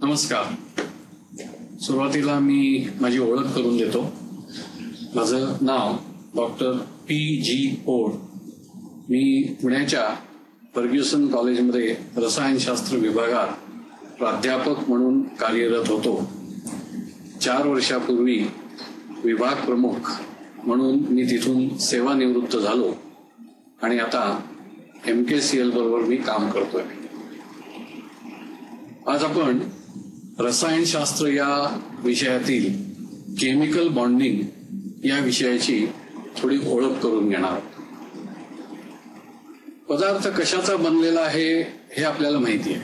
नमस्कार. सुरुवातीला मी माझी ओळख करून देतो. माझं नाव डॉक्टर P.G. ओड. मी पुण्याच्या फर्ग्युसन कॉलेजमध्ये रसायनशास्त्र विभागात प्राध्यापक म्हणून कार्यरत होतो. 4 वर्षापूर्वी विभाग प्रमुख म्हणून मी तिथून सेवानिवृत्त झालो आणि आता MKCL बरोबर मी काम करतोय. आज आपण रसायनशास्त्र या विषयातील केमिकल बॉन्डिंग या विषयाची थोडी ओळख करून घेणार. पदार्थ कशाचा बनलेला आहे हे आपल्याला माहिती आहे.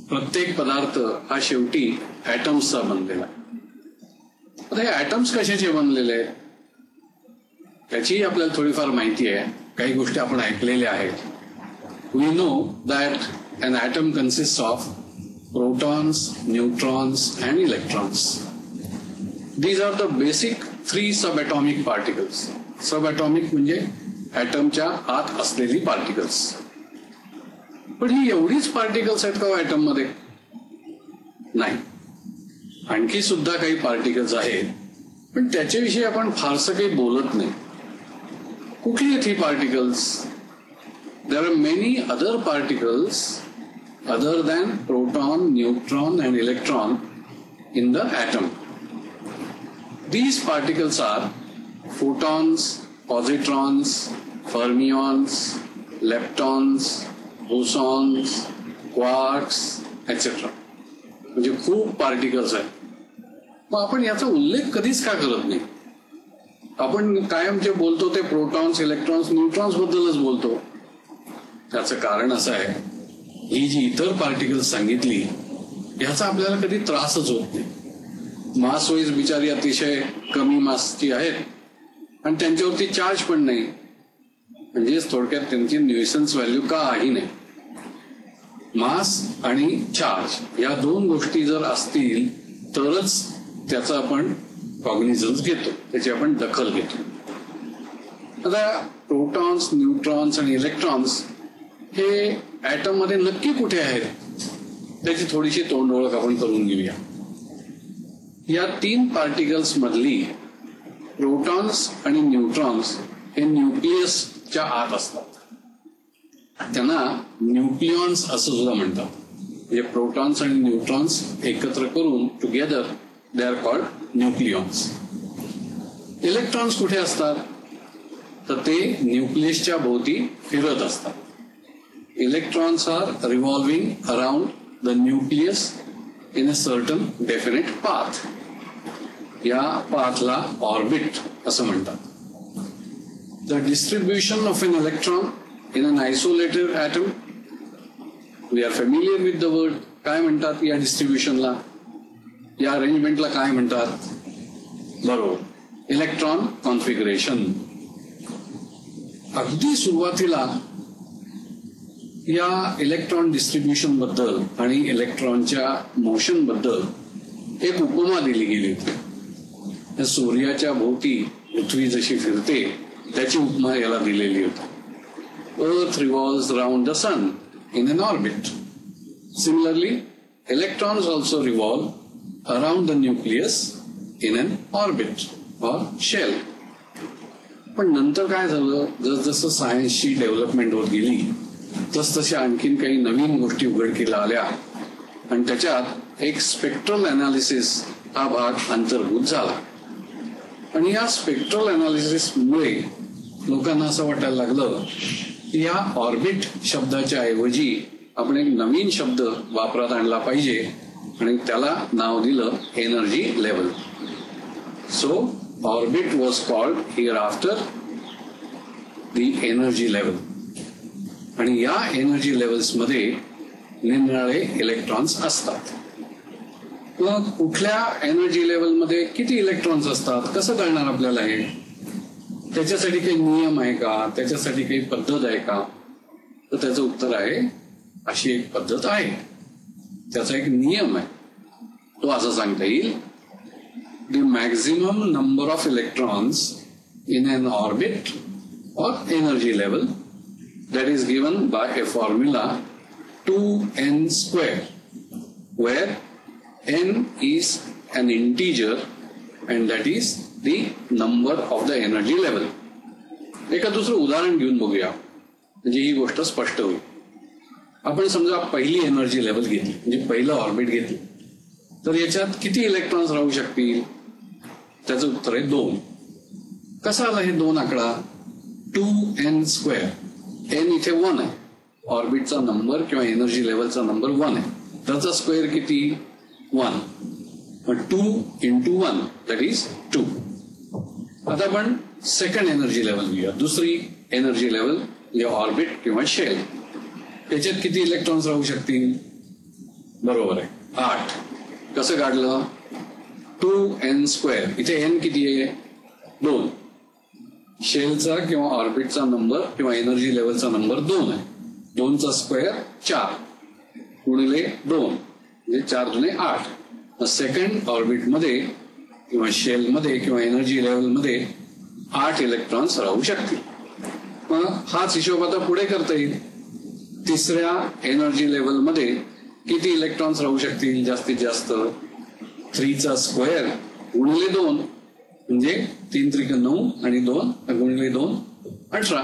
प्रत्येक पदार्थ हा शेवटी ॲटम्सचा बनलेला आहे. आता हे ॲटम्स कशाचे बनलेले आहेत त्याची आपल्याला थोडीफार माहिती आहे. काही गोष्टी आपण ऐकलेल्या आहेत. We know that an atom consists of protons, neutrons and electrons. These are the basic 3 subatomic particles. Subatomic म्हणजे ॲटमच्या आत असलेली पार्टिकल्स. पण ही एवढीच पार्टिकल्स आहेत का ॲटम मध्ये? नाही, आणखी सुद्धा काही पार्टिकल्स आहेत, पण त्याच्याविषयी आपण फारसं काही बोलत नाही. कुठली आहेत ही particles? There are many other particles other than proton, neutron and electron in the atom. These particles are photons, positrons, fermions, leptons, bosons, quarks, etc. म्हणजे खूप पार्टिकल्स आहेत. मग आपण याचा उल्लेख कधीच का करत नाही? आपण कायम जे बोलतो ते प्रोटॉन्स, इलेक्ट्रॉन्स, न्यूट्रॉन्स बद्दलच बोलतो. त्याचं कारण असं आहे, ही जी इतर पार्टिकल्स सांगितली याचा आपल्याला कधी त्रासच होत नाही. मास वाईज बिचारी अतिशय कमी मासची आहेत आणि त्यांच्यावरती चार्ज पण नाही. म्हणजेच थोडक्यात त्यांची न्यूसन्स व्हॅल्यू काही नाही. मास आणि चार्ज या 2 गोष्टी जर असतील तरच त्याचा आपण कॉग्निझन्स घेतो, त्याची आपण दखल घेतो. आता प्रोटॉन्स, न्यूट्रॉन्स आणि इलेक्ट्रॉन्स हे ॲटम मध्ये नक्की कुठे आहेत त्याची थोडीशी तोंड ओळख आपण करून घेऊया. या 3 पार्टिकल्स मधली प्रोटॉन्स आणि न्यूट्रॉन्स हे न्यूक्लियसच्या आत असतात. त्यांना न्यूक्लियॉन्स असं सुद्धा म्हणतात. म्हणजे प्रोटॉन्स आणि न्यूट्रॉन्स एकत्र करून together they are called nucleons. Electrons कुठे असतात? तर ते न्यूक्लियसच्या भोवती फिरत असतात. Electrons are revolving around the nucleus in a certain definite path. या पाथला ऑर्बिट असं म्हणतात. The distribution of an electron in an isolated atom, we are familiar with the word. काय म्हणतात या डिस्ट्रीब्युशनला, या अरेंजमेंटला काय म्हणतात? बरोबर, इलेक्ट्रॉन कॉन्फिगरेशन. अगदी सुरुवातीला या इलेक्ट्रॉन डिस्ट्रीब्युशन बद्दल आणि इलेक्ट्रॉनच्या मोशन बद्दल एक उपमा दिली गेली होती. सूर्याच्या भोवती पृथ्वी जशी फिरते त्याची उपमा याला दिलेली होती. Earth revolves round the sun in an orbit. Similarly electrons also revolve around the nucleus in an orbit or shell. पण नंतर काय झालं, जसजसं सायन्सची डेव्हलपमेंट होत गेली तसतसे आणखीन काही नवीन गोष्टी उघडकीला आल्या आणि त्याच्यात एक स्पेक्ट्रल अनालिसिस हा भाग अंतर्भूत झाला. आणि या स्पेक्ट्रल अनालिसिसमुळे लोकांना असं वाटायला लागलं की या ऑर्बिट शब्दाच्या ऐवजी आपण एक नवीन शब्द वापरात आणला पाहिजे आणि त्याला नाव दिलं energy level. So orbit was called here after the energy level. आणि या एनर्जी लेवल्स मध्ये निरनिराळे इलेक्ट्रॉन्स असतात. मग कुठल्या एनर्जी लेवल मध्ये किती इलेक्ट्रॉन्स असतात कसं कळणार आपल्याला? हे त्याच्यासाठी काही नियम आहे का? त्याच्यासाठी काही पद्धत आहे का? तर त्याचं उत्तर आहे, अशी एक पद्धत आहे, त्याचा एक नियम आहे. तो असं सांगता येईल, the maximum number of electrons in an orbit or energy level that is given by a formula 2n square, where is an integer and that is the number of the energy level. एका दुसरं उदाहरण घेऊन बघूया म्हणजे ही गोष्ट स्पष्ट होईल. आपण समजा पहिली एनर्जी लेवल घेतली म्हणजे पहिलं ऑर्बिट घेतलं तर याच्यात किती इलेक्ट्रॉन्स राहू शकतील? त्याचं उत्तर आहे 2. कसा आला हे 2 आकडा? 2n². n इथे 1 आहे, ऑर्बिटचा नंबर किंवा एनर्जी लेवलचा नंबर 1 आहे, त्याचा स्क्वेअर किती? 1. 2 into 1 that is 2. आता आपण सेकंड एनर्जी लेवल घेऊया, दुसरी एनर्जी लेवल म्हणजे ऑर्बिट किंवा शेल. त्याच्यात किती इलेक्ट्रॉन्स राहू शकतील? बरोबर आहे 8. कसं काढलं? 2n². इथे n किती आहे? 2. शेलचा किंवा ऑर्बिटचा नंबर किंवा एनर्जी लेवलचा नंबर 2 आहे. 2चा स्क्वेअर 4 गुणिले 2 म्हणजे 4 दुणे 8. सेकंड ऑर्बिटमध्ये किंवा शेलमध्ये किंवा एनर्जी लेवलमध्ये 8 इलेक्ट्रॉन्स राहू शकतील. मग हाच हिशोब आता पुढे करता येईल. तिसऱ्या एनर्जी लेवलमध्ये किती इलेक्ट्रॉन्स राहू शकतील जास्तीत जास्त? 3चा स्क्वेअर गुणिले 2 म्हणजे 3 त्रिक 9 आणि 2 गुणिले 2 18.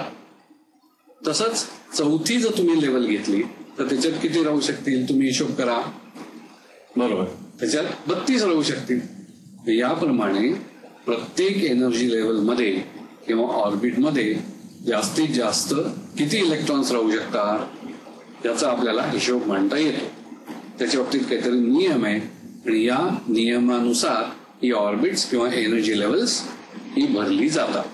तसंच चौथी जर तुम्ही लेवल घेतली तर त्याच्यात किती राहू शकतील? तुम्ही हिशोब करा. बरोबर, त्याच्यात 32 राहू शकतील. याप्रमाणे प्रत्येक एनर्जी लेवलमध्ये किंवा ऑर्बिटमध्ये जास्तीत जास्त किती इलेक्ट्रॉन्स राहू शकतात याचा आपल्याला हिशोब मांडता येतो. त्याच्या बाबतीत काहीतरी नियम आहे आणि या नियमानुसार ही ऑर्बिट्स किंवा एनर्जी लेवल्स ही भरली जातात.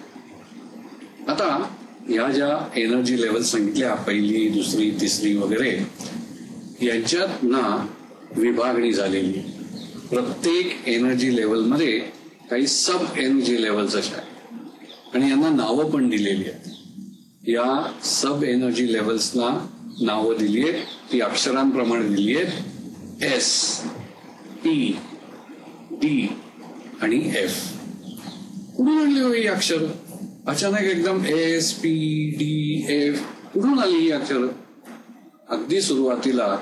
आता या ज्या एनर्जी लेवल सांगितल्या, पहिली, दुसरी, तिसरी वगैरे, यांच्यात ना विभागणी झालेली. प्रत्येक एनर्जी लेवलमध्ये काही सब एनर्जी लेवल्स अशा आहेत आणि यांना नावं पण दिलेली आहेत. या सब एनर्जी लेवल्सना नावं दिली आहेत, ती अक्षरांप्रमाणे दिली आहेत. S, P, D आणि F. कुठून आणली हो ही अक्षर? अचानक एकदम S, P, D, F कुठून आली ही अक्षर? अगदी सुरुवातीला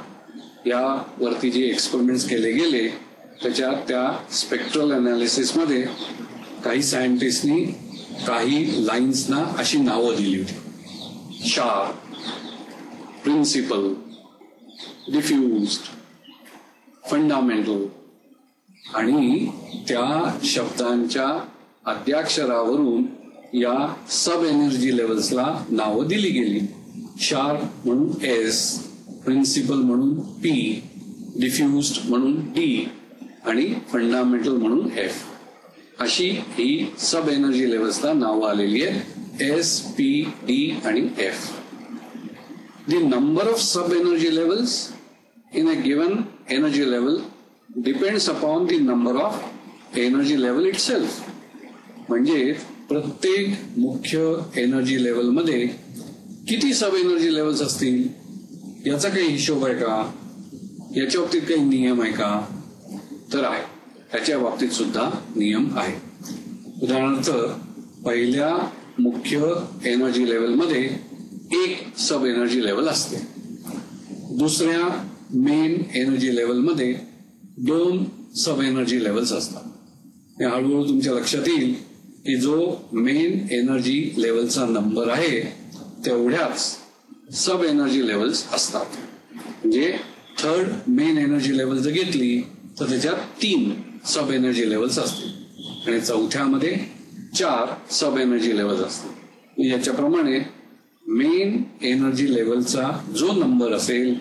यावरती जे एक्सपेरिमेंट्स केले गेले त्याच्यात त्या स्पेक्ट्रल अनालिसिसमध्ये काही सायंटिस्टनी काही लाईन्सना अशी नावं दिली होती. शार्प, प्रिन्सिपल, डिफ्युज्ड, फंडामेंटल आणि त्या शब्दांच्या आद्याक्षरावरून या सब एनर्जी लेवल्सला नावं दिली गेली. शार्प म्हणून S, प्रिन्सिपल म्हणून P, डिफ्युज्ड म्हणून D आणि फंडामेंटल म्हणून F. अशी ही सब एनर्जी लेवल्सला नावं आलेली आहेत. S, P, D आणि F. The number of sub energy levels in a given energy level depends upon the number of energy level itself. म्हणजे प्रत्येक मुख्य एनर्जी लेवलमध्ये किती सब एनर्जी लेवल्स असतील याचा काही हिशोब आहे का? याच्या बाबतीत काही नियम आहे का? तर आहे, त्याच्या बाबतीत सुद्धा नियम आहे. उदाहरणार्थ पहिल्या मुख्य एनर्जी लेवलमध्ये एक सब एनर्जी लेवल असते. दुसऱ्या मेन एनर्जी लेवलमध्ये 2 सब एनर्जी लेवल्स असतात. हे हळूहळू तुमच्या लक्षात येईल की जो मेन एनर्जी लेवलचा नंबर आहे तेवढ्याच सब एनर्जी लेवल्स असतात. म्हणजे थर्ड मेन एनर्जी लेवल जर घेतली तर त्याच्यात 3 सब एनर्जी लेवल्स असतील आणि चौथ्यामध्ये 4 सब एनर्जी लेवल्स असतील. याच्याप्रमाणे मेन एनर्जी लेवलचा जो नंबर असेल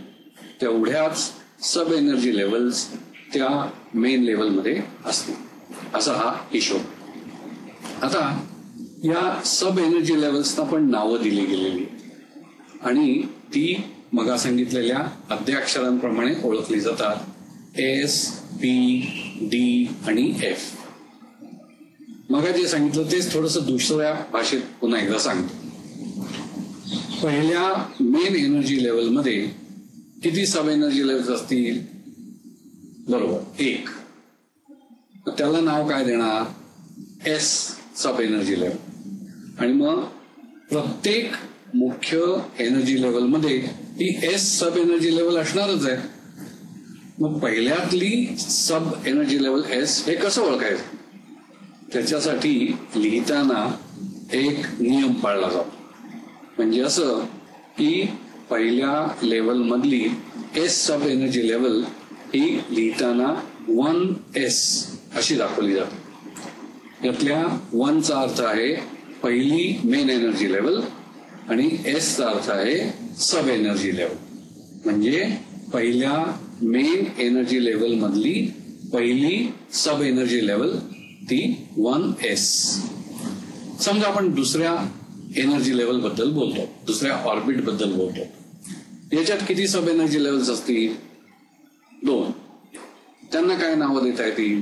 तेवढ्याच सब एनर्जी लेवल्स त्या मेन लेवलमध्ये असतील. असा हा हिशोब. आता या सब एनर्जी लेवल्सना पण नावं दिली गेलेली आणि ती मगा सांगितलेल्या अद्याक्षरांप्रमाणे ओळखली जातात. S, P, D आणि F. मगा जे सांगितलं तेच थोडंसं दुसऱ्या भाषेत पुन्हा एकदा सांगतो. पहिल्या मेन एनर्जी लेवलमध्ये किती सब एनर्जी लेवल्स असतील? बरोबर 1. त्याला नाव काय देणार? S सब एनर्जी लेवल. आणि मग प्रत्येक मुख्य एनर्जी लेवलमध्ये ती S सब एनर्जी लेवल असणारच आहे. मग पहिल्यातली सब एनर्जी लेवल एस हे कसं ओळखायचं? त्याच्यासाठी लिहिताना एक नियम पाळला जातो. म्हणजे असं की पहिल्या लेवल मधली एस सब एनर्जी लेवल ही लिहिताना 1s अशी दाखवली जाते. यातल्या 1 चा अर्थ आहे पहिली मेन एनर्जी लेवल आणि एस चा अर्थ आहे सब एनर्जी लेवल. म्हणजे पहिल्या मेन एनर्जी लेवल मधली पहिली सब एनर्जी लेवल ती 1s. समजा आपण दुसऱ्या एनर्जी लेवल बद्दल बोलतो, दुसऱ्या ऑर्बिट बद्दल बोलतो. याच्यात किती सब एनर्जी लेवल्स असतील? 2. त्यांना काय नावं देता येतील?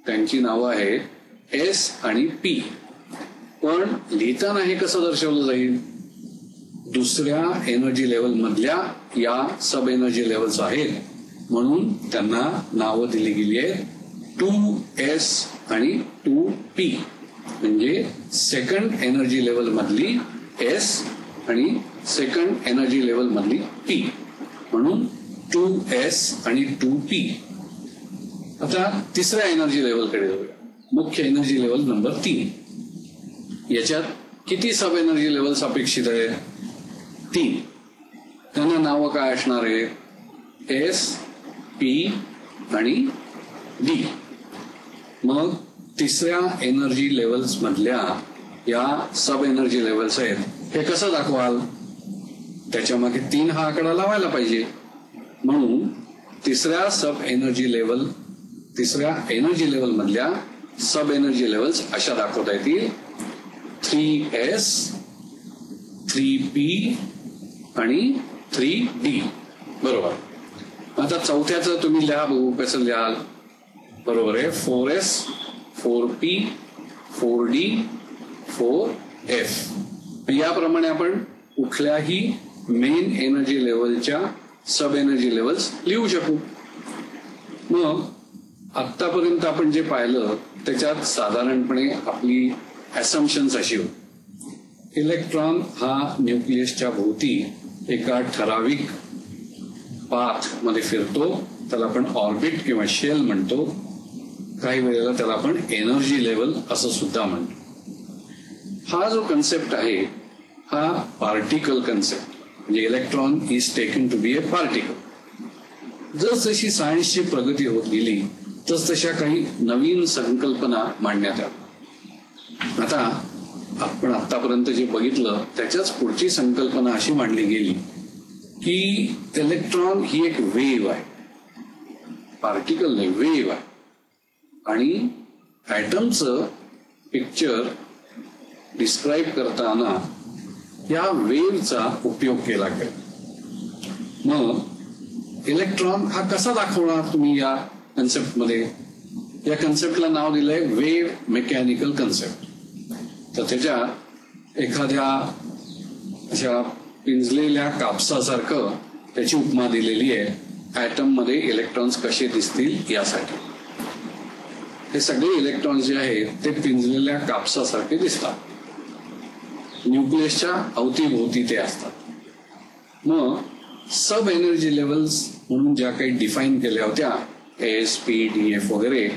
त्यांची नावं आहेत एस आणि पी. पण लिहिताना हे कसं दर्शवलं जाईल? दुसऱ्या एनर्जी लेवल मधल्या या सब एनर्जी लेवल्स आहेत म्हणून त्यांना नावं दिली गेली आहेत 2s आणि 2p. म्हणजे सेकंड एनर्जी लेवल मधली एस आणि सेकंड एनर्जी लेवल मधली पी म्हणून 2s आणि 2p. आता तिसऱ्या एनर्जी लेवलकडे जाऊया. मुख्य एनर्जी लेवल नंबर 3. याच्यात किती सब एनर्जी लेवल्स अपेक्षित आहे? 3. त्यांना नावं काय असणार आहे? एस, पी आणि डी. मग तिसऱ्या एनर्जी लेवल्स मधल्या या सब एनर्जी लेवल्स आहेत, हे कसं दाखवाल? त्याच्या मागे 3 हा आकडा लावायला पाहिजे. म्हणून तिसऱ्या एनर्जी लेवल मधल्या सब एनर्जी लेवल्स अशा दाखवता येतील 3s, 3p आणि 3d. बरोबर. आता चौथ्याचं तुम्ही लिहा, बघू कसं लिहाल. बरोबर आहे. 4s, 4p, 4d, 4f. याप्रमाणे आपण कुठल्याही मेन एनर्जी लेवलच्या सब एनर्जी लेवल्स लिहू शकू. मग आतापर्यंत आपण जे पाहिलं त्याच्यात साधारणपणे आपली असम्पशन्स अशी होती. इलेक्ट्रॉन हा न्यूक्लियसच्या भोवती एका ठराविक पाथ मध्ये फिरतो. त्याला आपण ऑर्बिट किंवा शेल म्हणतो. काही वेळेला त्याला आपण एनर्जी लेवल असं सुद्धा म्हणतो. हा जो कन्सेप्ट आहे हा पार्टिकल कन्सेप्ट. म्हणजे electron is taken to be a particle. जसजशी सायन्सची प्रगती होत गेली तसतशा काही नवीन संकल्पना मांडण्यात आल्या. आता आपण आतापर्यंत जे बघितलं त्याच्याच पुढची संकल्पना अशी मांडली गेली की इलेक्ट्रॉन ही एक वेव्ह आहे, पार्टिकल नाही, वेव्ह आहे. आणि ऍटमचं पिक्चर डिस्क्राईब करताना या वेव्हचा उपयोग केला गेला. मग इलेक्ट्रॉन हा कसा दाखवणार तुम्ही या कन्सेप्टमध्ये? या कन्सेप्टला नाव दिलंय वेव्ह मेकॅनिकल कन्सेप्ट. तर त्याच्यात एखाद्या अशा पिंजलेल्या कापसासारखं त्याची उपमा दिलेली आहे ऍटम मध्ये इलेक्ट्रॉन्स कसे दिसतील यासाठी. हे सगळे इलेक्ट्रॉन्स जे आहेत ते पिंजलेल्या कापसासारखे दिसतात. न्यूक्लियसच्या अवतीभोवती ते असतात. मग सब एनर्जी लेवल्स म्हणून ज्या काही डिफाईन केल्या होत्या एस, पी, डी, एफ वगैरे,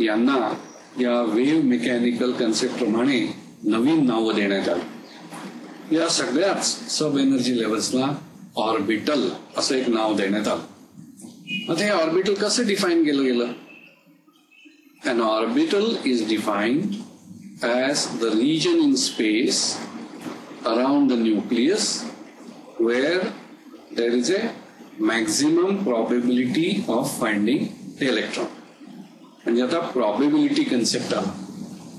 यांना या वेव्ह मेकॅनिकल कन्सेप्ट प्रमाणे नवीन नावं देण्यात आली. या सगळ्याच सब एनर्जी लेवल्सला ऑर्बिटल असं एक नाव देण्यात आलं. आता हे ऑर्बिटल कसं डिफाईन केलं गेलं? An orbital is defined as the region in space around the nucleus where there is a maximum probability of finding the electron. म्हणजे आता probability concept आला,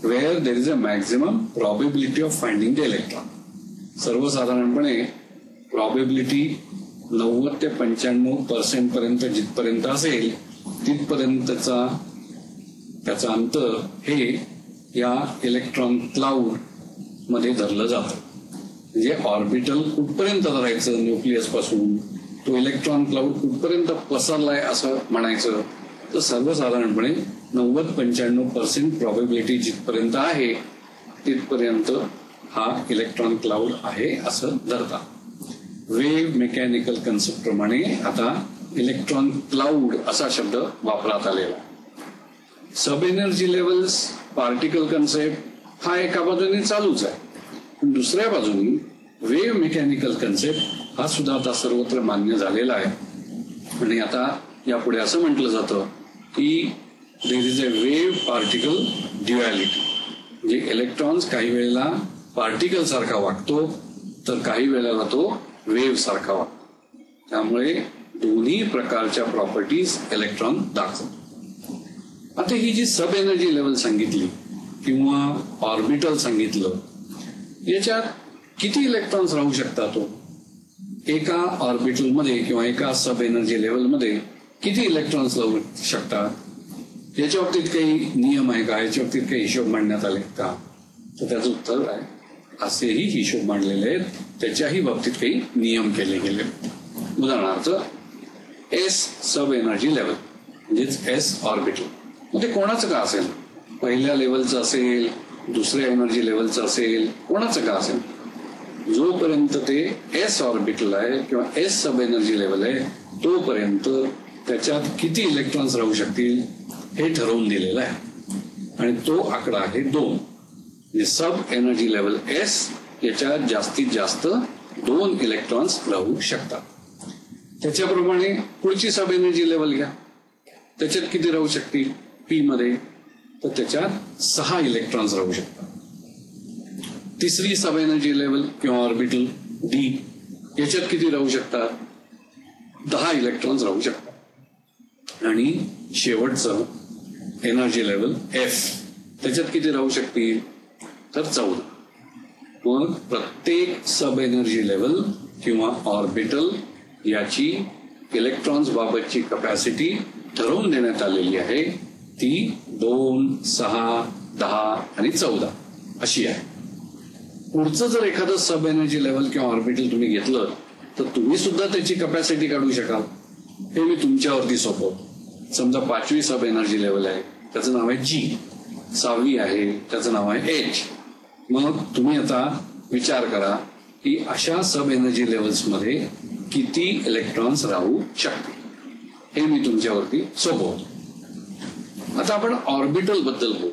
where there is a maximum probability of finding the electron. सर्वसाधारणपणे probability 90 ते 95% पर्यंत जिथपर्यंत असेल तिथपर्यंतचा त्याचं अंतर हे या इलेक्ट्रॉन क्लाउड मध्ये धरलं जातं. म्हणजे ऑर्बिटल कुठपर्यंत धरायचं न्यूक्लियस पासून, तो इलेक्ट्रॉन क्लाउड कुठपर्यंत पसरलाय असं म्हणायचं. तर सर्वसाधारणपणे 90-95% प्रॉबिलिटी जिथपर्यंत आहे तिथपर्यंत हा इलेक्ट्रॉन क्लाउड आहे असं धरतात. वेव्ह मेकॅनिकल कन्सेप्ट प्रमाणे आता इलेक्ट्रॉन क्लाउड असा शब्द वापरात आलेला. सब एनर्जी लेवल्स, पार्टिकल कन्सेप्ट हा एका बाजूने चालूच आहे, पण दुसऱ्या बाजूनी वेव्ह मेकॅनिकल कन्सेप्ट हा सुद्धा आता सर्वत्र मान्य झालेला आहे. आणि आता यापुढे असं म्हटलं जातं की देर is a wave particle duality, म्हणजे इलेक्ट्रॉन्स काही वेळेला पार्टिकल सारखा वागतो तर काही वेळेला तो वेव्ह सारखा वागतो. त्यामुळे दोन्ही प्रकारच्या प्रॉपर्टीज इलेक्ट्रॉन दाखवतो. आता ही जी सब एनर्जी लेवल सांगितली किंवा ऑर्बिटल सांगितलं, याच्यात किती इलेक्ट्रॉन्स राहू शकतात? एका ऑर्बिटलमध्ये किंवा एका सब एनर्जी लेवलमध्ये किती इलेक्ट्रॉन्स राहू शकतात? याच्या बाबतीत काही नियम आहे का? याच्या बाबतीत काही हिशोब मांडण्यात आले का? तर त्याचं उत्तर आहे, असेही हिशोब मांडलेले आहेत, त्याच्याही बाबतीत काही नियम केले गेले. उदाहरणार्थ एस सब एनर्जी लेवल म्हणजेच एस ऑर्बिटल, मग ते कोणाचं का असेल, पहिल्या लेवलचं असेल, दुसऱ्या एनर्जी लेवलचं असेल, कोणाचं का असेल, जोपर्यंत ते एस ऑर्बिटल आहे किंवा एस सब एनर्जी लेवल आहे तोपर्यंत त्याच्यात किती इलेक्ट्रॉन्स राहू शकतील हे ठरवून दिलेलं आहे. आणि तो आकडा आहे 2. सब एनर्जी लेवल एस याच्यात जास्तीत जास्त 2 इलेक्ट्रॉन्स राहू शकतात. त्याच्याप्रमाणे पुढची सब एनर्जी लेवल घ्या, त्याच्यात किती राहू शकतील पी मध्ये, तर त्याच्यात 6 इलेक्ट्रॉन्स राहू शकतात. तिसरी सब एनर्जी लेवल किंवा ऑर्बिटल डी, याच्यात किती राहू शकतात? 10 इलेक्ट्रॉन्स राहू शकतात. आणि शेवटचं एनर्जी लेवल एफ, त्याच्यात किती राहू शकतील? तर 14. मग प्रत्येक सब एनर्जी लेवल किंवा ऑर्बिटल याची इलेक्ट्रॉन्स बाबतची कपॅसिटी ठरवून देण्यात आलेली आहे. ती 2, 6, 10 आणि 14 अशी आहे. पुढचं जर एखादं सब एनर्जी लेवल किंवा ऑर्बिटल तुम्ही घेतलं तर तुम्ही सुद्धा त्याची कपॅसिटी काढू शकाल. हे मी तुमच्यावरती सोपवतो. समजा 5वी सब एनर्जी लेवल आहे, त्याचं नाव आहे जी. 6वी आहे, त्याचं नाव आहे एच. मग तुम्ही आता विचार करा की अशा सब एनर्जी लेवल्समध्ये किती इलेक्ट्रॉन्स राहू शकते, हे मी तुमच्यावरती सोपवतो. आता आपण ऑर्बिटल बद्दल बोलू.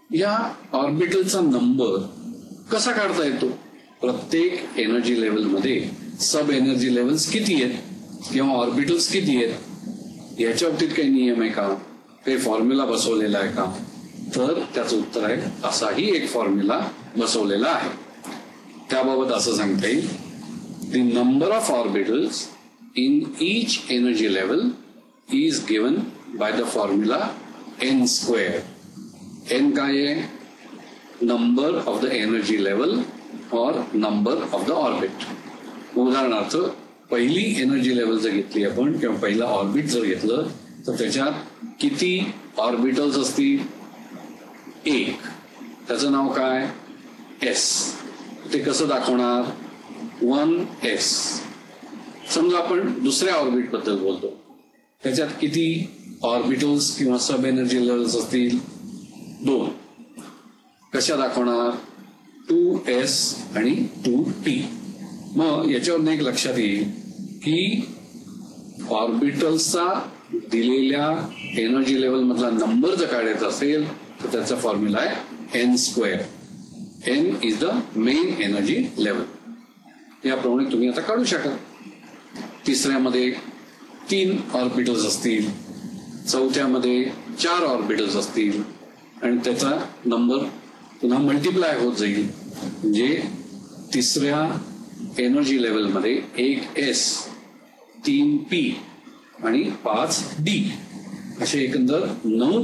या ऑर्बिटलचा नंबर कसा काढता येतो? प्रत्येक एनर्जी लेवलमध्ये सब एनर्जी लेवल्स किती आहेत किंवा ऑर्बिटल्स किती आहेत याच्या बाबतीत काही नियम आहे का? काही फॉर्म्युला बसवलेला आहे का? तर त्याचं उत्तर आहे, असाही एक फॉर्म्युला बसवलेला आहे. त्याबाबत असं सांगता येईल, the number of orbitals in each energy level is given by the formula n square. n काय आहे? Number of the energy level और नंबर ऑफ द ऑर्बिट. उदाहरणार्थ पहिली एनर्जी लेवल जर घेतली आपण किंवा पहिला ऑर्बिट जर घेतलं तर त्याच्यात किती ऑर्बिटल्स असतील? 1. त्याचं नाव काय? एस. ते कसं दाखवणार? 1s. समजा आपण दुसऱ्या ऑर्बिट बद्दल बोलतो, त्याच्यात किती ऑर्बिटल्स किंवा सब एनर्जी लेवल्स असतील? 2. कशा दाखवणार? 2s आणि 2p. मग याच्यावरून एक लक्षात येईल की ऑर्बिटल्सचा दिलेल्या एनर्जी लेवल मधला नंबर जर काढायचा असेल तर त्याचा फॉर्म्युला आहे n square. n is the main energy level. याप्रमाणे तुम्ही आता काढू शकाल. तिसऱ्यामध्ये 3 ऑर्बिटल्स असतील, चौथ्यामध्ये 4 ऑर्बिटल्स असतील आणि त्याचा नंबर पुन्हा मल्टिप्लाय होत जाईल. म्हणजे तिसऱ्या एनर्जी लेवलमध्ये 1s, 3p आणि 5d असे एकंदर 9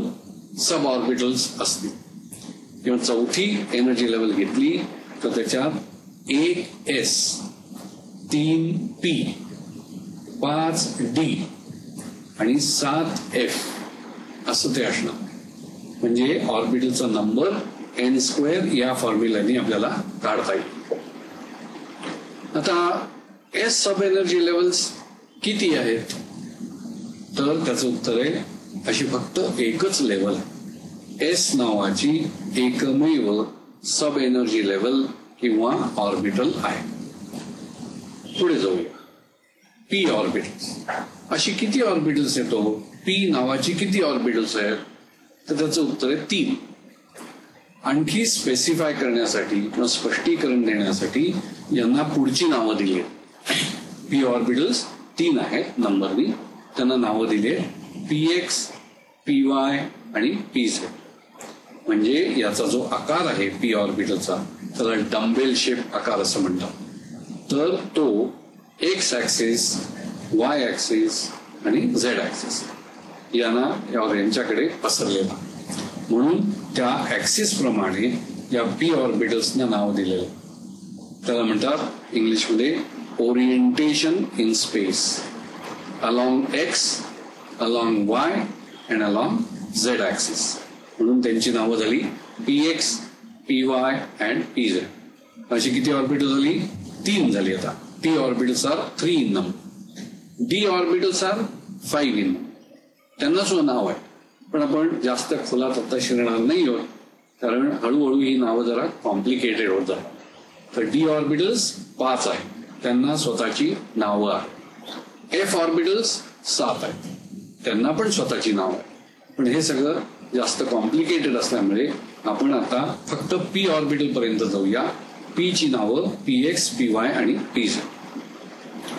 सब ऑर्बिटल्स असतील. किंवा चौथी एनर्जी लेवल घेतली तर त्याच्यात 1s, 3p, 5d आणि 7f असं ते असणार. म्हणजे ऑर्बिटलचा नंबर n स्क्वेअर या फॉर्म्युलाने आपल्याला काढता येईल. आता एस सब एनर्जी लेवल्स किती आहेत? तर त्याचं उत्तर आहे, अशी फक्त एकच लेवल एस नावाची एकमेव सब एनर्जी लेवल किंवा ऑर्बिटल आहे. पुढे जाऊया. P orbitals. अशी किती ऑर्बिटल्स येतो, पी नावाची किती ऑर्बिटल्स आहेत, तर त्याचं उत्तर आहे 3. आणखी स्पेसिफाय करण्यासाठी किंवा स्पष्टीकरण देण्यासाठी यांना पुढची नावं दिली आहेत. पी ऑर्बिटल्स 3 आहेत नंबरनी, त्यांना नावं दिली आहेत PX, PY आणि PZ. म्हणजे याचा जो आकार आहे पी ऑर्बिटलचा त्याला डम्बेल शेप आकार असं म्हणतात. तर तो एक्स ऍक्सिस, वाय ऍक्सिस आणि झेड ऍक्सिस यांच्याकडे पसरलेला, म्हणून त्या ऍक्सिस प्रमाणे या पी ऑर्बिटल्सना नाव दिलेलं. त्याला म्हणतात इंग्लिशमध्ये orientation in space along x, along Y and along Z axis. म्हणून त्यांची नावं झाली PX, PY अँड PZ. अशी किती ऑर्बिटल झाली, 3 झाली. आता P orbitals are 3 in number, D orbitals are 5 in number. त्यांना सुद्धा नाव आहे, पण आपण जास्त खोलात आता शिरणार नाही आहोत, कारण हळूहळू ही नावं जरा कॉम्प्लिकेटेड होत जातात. तर D ऑर्बिटल्स 5 आहेत, त्यांना स्वतःची नावं आहेत. F ऑर्बिटल्स 7 आहेत, त्यांना पण स्वतःची नाव आहे. पण हे सगळं जास्त कॉम्प्लिकेटेड असल्यामुळे आपण आता फक्त पी ऑर्बिटल पर्यंत जाऊया. पी ची नावं PX, PY आणि PZ.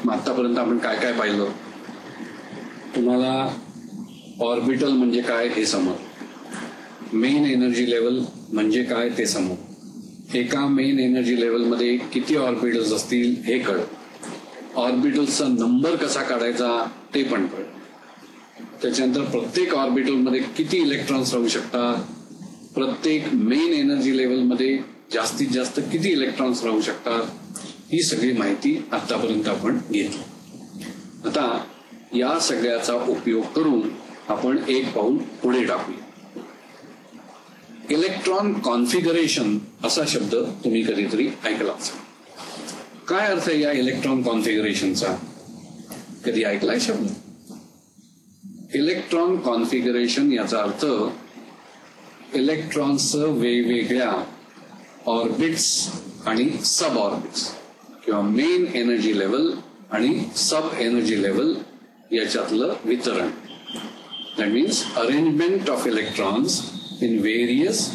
मग आतापर्यंत आपण काय काय पाहिलं, तुम्हाला ऑर्बिटल म्हणजे काय हे समज, मेन एनर्जी लेवल म्हणजे काय ते समज, एका मेन एनर्जी लेवलमध्ये किती ऑर्बिटल्स असतील हे कळलं, ऑर्बिटल्सचा नंबर कसा काढायचा ते पण कळलं. त्याच्यानंतर प्रत्येक ऑर्बिटलमध्ये किती इलेक्ट्रॉन्स राहू शकतात, प्रत्येक मेन एनर्जी लेवलमध्ये जास्तीत जास्त किती इलेक्ट्रॉन्स राहू शकतात, ही सगळी माहिती आतापर्यंत आपण घेतली. आता या सगळ्याचा उपयोग करून आपण एक पाऊल पुढे टाकूया. इलेक्ट्रॉन कॉन्फिगरेशन असा शब्द तुम्ही कधीतरी ऐकला असेल. काय अर्थ आहे या इलेक्ट्रॉन कॉन्फिगरेशनचा, कधी ऐकलाय शब्द? इलेक्ट्रॉन कॉन्फिगरेशन याचा अर्थ इलेक्ट्रॉन्सचं वेगवेगळ्या ऑर्बिट्स आणि सब ऑर्बिट्स किंवा मेन एनर्जी लेवल आणि सब एनर्जी लेवल याच्यातलं वितरण. That means arrangement of electrons in various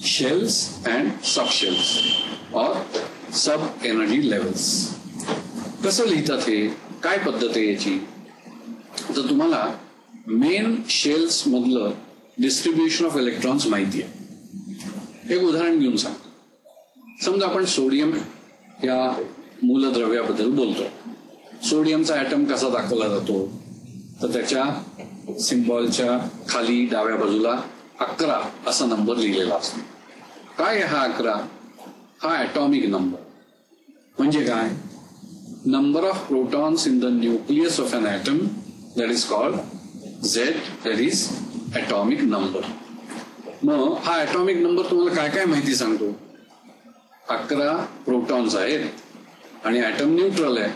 shells and sub shells or sub energy levels. कसं लिहितात हे, काय पद्धत आहे याची? तर तुम्हाला मेन शेल्स मधलं डिस्ट्रीब्युशन ऑफ इलेक्ट्रॉन्स माहिती आहे. एक उदाहरण घेऊन सांग. समजा आपण सोडियम या मूलद्रव्याबद्दल बोलतो. सोडियमचा ऍटम कसा दाखवला जातो, तर त्याच्या सिम्बॉलच्या खाली डाव्या बाजूला 11 असा नंबर लिहिलेला असतो. काय हा 11? हा ऍटॉमिक नंबर. म्हणजे काय? Number of protons in the nucleus of an atom, that is called Z, that is atomic number. मग हा ऍटॉमिक नंबर तुम्हाला काय काय माहिती सांगतो? 11 प्रोटॉन्स आहेत आणि ऍटम न्यूट्रल आहे,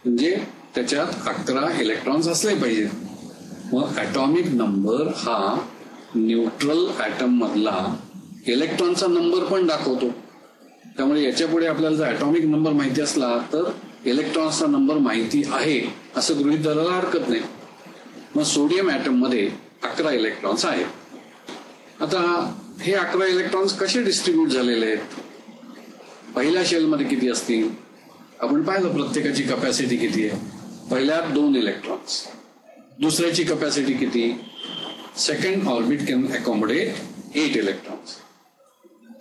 म्हणजे त्याच्यात 11 इलेक्ट्रॉन्स असले पाहिजेत. मग ऍटॉमिक नंबर हा न्यूट्रल ऍटम मधला इलेक्ट्रॉनचा नंबर पण दाखवतो. त्यामुळे याच्या पुढे आपल्याला जर ऍटॉमिक नंबर माहिती असला तर इलेक्ट्रॉन्सचा नंबर माहिती आहे असं गृहीत धरायला हरकत नाही. मग सोडियम ऍटम मध्ये 11 इलेक्ट्रॉन्स आहेत. आता हे 11 इलेक्ट्रॉन्स कसे डिस्ट्रीब्यूट झालेले आहेत? पहिल्या शेलमध्ये किती असतील आपण पाहिलं, प्रत्येकाची कपॅसिटी किती आहे. पहिल्यात 2 इलेक्ट्रॉन्स, दुसऱ्याची कपॅसिटी किती, second orbit can accommodate 8 electrons,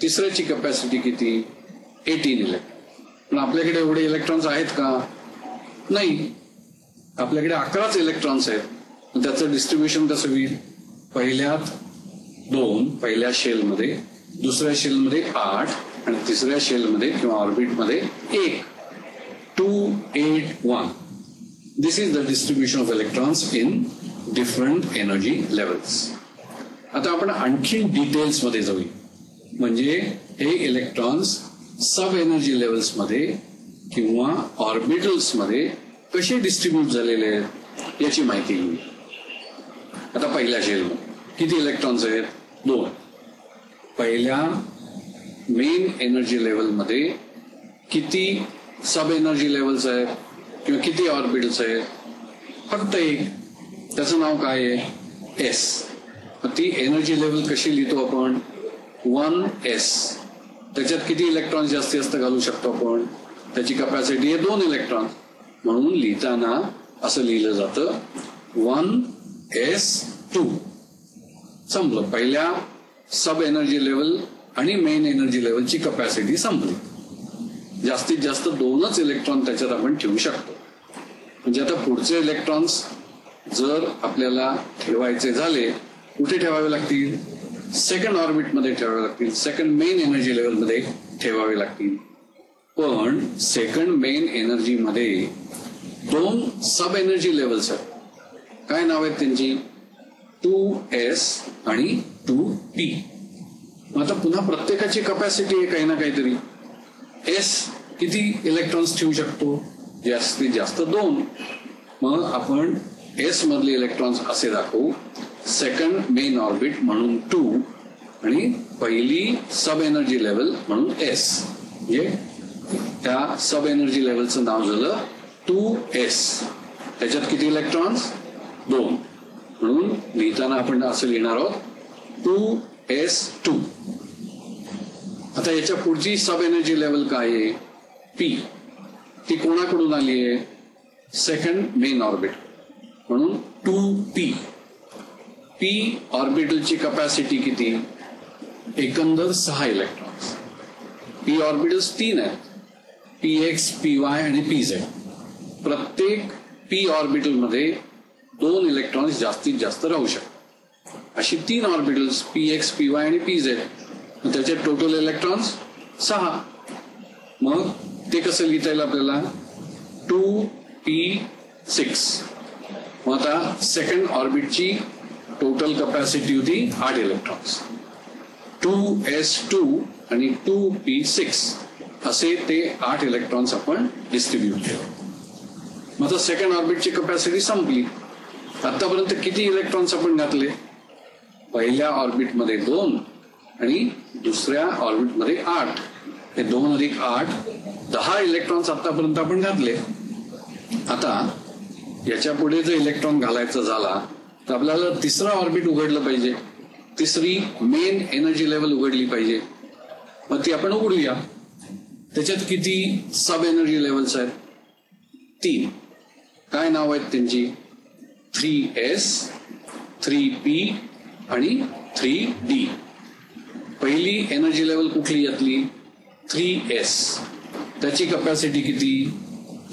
तिसऱ्याची कपॅसिटी किती, 18 इलेक्ट्रॉन. पण आपल्याकडे एवढे इलेक्ट्रॉन्स आहेत का? नाही, आपल्याकडे 11च इलेक्ट्रॉन्स आहेत. त्याचं डिस्ट्रीब्युशन कसं होईल? पहिल्यात 2 पहिल्या शेलमध्ये, दुसऱ्या शेलमध्ये 8 आणि तिसऱ्या शेलमध्ये किंवा ऑर्बिटमध्ये 1. 2, 8, 1. This is the distribution of electrons in different energy levels. आता आपण आणखी डिटेल्स मध्ये जाऊया. म्हणजे हे इलेक्ट्रॉन्स सब एनर्जी लेवल्स मध्ये किंवा ऑर्बिटल्स मध्ये कसे डिस्ट्रीब्यूट झालेले आहेत याची माहिती घेऊया. आता पहिल्या शेलमध्ये किती इलेक्ट्रॉन्स आहेत? 2. पहिल्या मेन एनर्जी लेवलमध्ये किती सब एनर्जी लेवल्स आहेत? किंवा किती ऑर्बिटल्स आहेत? फक्त एक. त्याचं नाव काय आहे? एस. ती एनर्जी लेवल कशी लिहितो आपण? 1s. त्याच्यात किती इलेक्ट्रॉन जास्तीत जास्त घालू शकतो आपण? त्याची कपॅसिटी आहे 2 इलेक्ट्रॉन. म्हणून लिहिताना असं लिहिलं जातं 1s2. संपलं. पहिल्या सब एनर्जी लेवल आणि मेन एनर्जी लेवलची कपॅसिटी संपली. जास्तीत जास्त 2च इलेक्ट्रॉन त्याच्यात आपण ठेवू शकतो. म्हणजे आता पुढचे इलेक्ट्रॉन्स जर आपल्याला ठेवायचे झाले, कुठे ठेवावे लागतील? सेकंड ऑर्बिटमध्ये ठेवावे लागतील, सेकंड मेन एनर्जी लेवलमध्ये ठेवावे लागतील. पण सेकंड मेन एनर्जी मध्ये 2 सब एनर्जी लेवल्स आहेत. काय नाव आहेत त्यांची? 2s आणि 2p. आता पुन्हा प्रत्येकाची कपॅसिटी आहे काही ना काहीतरी. एस किती इलेक्ट्रॉन्स ठेवू शकतो? जास्तीत जास्त 2. मग आपण एस मधले इलेक्ट्रॉन्स असे दाखवू, सेकंड मेन ऑर्बिट म्हणून 2 आणि पहिली सब एनर्जी लेवल म्हणून एस. म्हणजे त्या सब एनर्जी लेवलचं नाव झालं 2s. त्याच्यात किती इलेक्ट्रॉन्स? 2. म्हणून लिहिताना आपण असं लिहिणार आहोत 2s2. आता याच्या पुढची सब एनर्जी लेवल काय आहे? पी. ती कोणाकडून आली आहे? सेकंड मेन ऑर्बिट म्हणून 2p. पी ऑर्बिटलची कपॅसिटी किती? एकंदर 6 इलेक्ट्रॉन्स. पी ऑर्बिटल्स 3 आहेत, px, py आणि pz. प्रत्येक पी ऑर्बिटल मध्ये 2 इलेक्ट्रॉन्स जास्तीत जास्त राहू शकतात. अशी 3 ऑर्बिटल्स px, py आणि pz. त्याचे टोटल इलेक्ट्रॉन्स 6. मग ते कसं लिहिता येईल आपल्याला? 2p6. मग आता सेकंड ऑर्बिटची टोटल कपॅसिटी होती 8 इलेक्ट्रॉन्स. 2s2 आणि 2p6 असे ते 8 इलेक्ट्रॉन्स आपण डिस्ट्रीब्यूट केले. मग आता सेकंड ऑर्बिटची कपॅसिटी संपली. आतापर्यंत किती इलेक्ट्रॉन्स आपण घातले? पहिल्या ऑर्बिटमध्ये 2 आणि दुसऱ्या ऑर्बिटमध्ये 8. हे 2 अधिक 8 10 इलेक्ट्रॉन्स आतापर्यंत आपण घातले. आता याच्या पुढे जर इलेक्ट्रॉन घालायचा झाला तर आपल्याला तिसरा ऑर्बिट उघडलं पाहिजे, तिसरी मेन एनर्जी लेवल उघडली पाहिजे. मग ती आपण उघडूया. त्याच्यात किती सब एनर्जी लेवल्स आहेत? 3. काय नाव आहेत त्यांची? 3s, 3p आणि 3d. पहिली एनर्जी लेवल कुठली यातली? 3s. त्याची कपॅसिटी किती?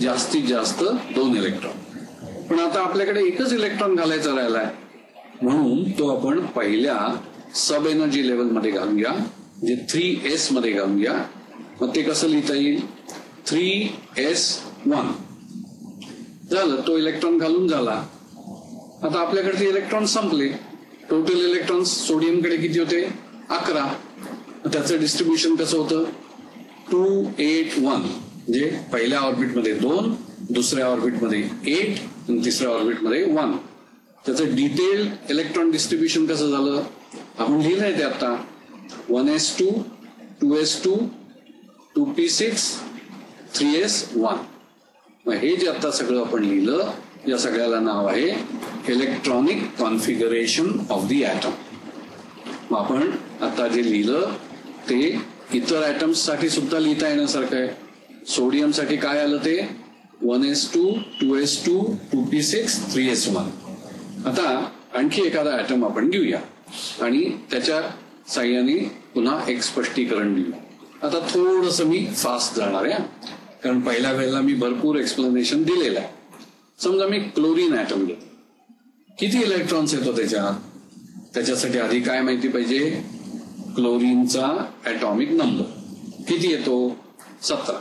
जास्तीत जास्त 2 इलेक्ट्रॉन. पण आता आपल्याकडे एकच इलेक्ट्रॉन घालायचा राहिलाय, म्हणून तो आपण पहिल्या सब एनर्जी लेवल मध्ये घालूया, म्हणजे 3s मध्ये घालूया. मग ते कसं लिहिता येईल? 3s1 झालं. तो इलेक्ट्रॉन घालून झाला. आता आपल्याकडे इलेक्ट्रॉन संपले. टोटल इलेक्ट्रॉन्स सोडियमकडे किती होते? 11. त्याचं डिस्ट्रीब्युशन कसं होतं? 281. म्हणजे पहिल्या ऑर्बिटमध्ये 2, दुसऱ्या ऑर्बिटमध्ये 8 आणि तिसऱ्या ऑर्बिटमध्ये 1. त्याचं डिटेल इलेक्ट्रॉन डिस्ट्रीब्युशन कसं झालं? आपण लिहिलंय ते आता 1s2, 2s2, 2p6, 3s1. मग हे जे आता सगळं आपण लिहिलं, या सगळ्याला नाव आहे electronic configuration of the atom. मग आपण आता जे लिहिलं ते इतर ॲटम्स साठी सुद्धा लिहिता येण्यासारखं आहे. सोडियम साठी काय आलं ते? 1s2, 2s2, 2p6, 3s1. आता आणखी एखादा ॲटम आपण घेऊया आणि त्याच्या साह्याने पुन्हा एक स्पष्टीकरण देऊ. आता थोडंसं मी फास्ट जाणार आहे, कारण पहिल्या वेळेला मी भरपूर एक्सप्लेनेशन दिलेलं आहे. समजा मी क्लोरीन ॲटम घेतो. किती इलेक्ट्रॉन्स येतो त्याच्यात? त्याच्यासाठी आधी काय माहिती पाहिजे? क्लोरीनचा ॲटॉमिक नंबर किती येतो? 17.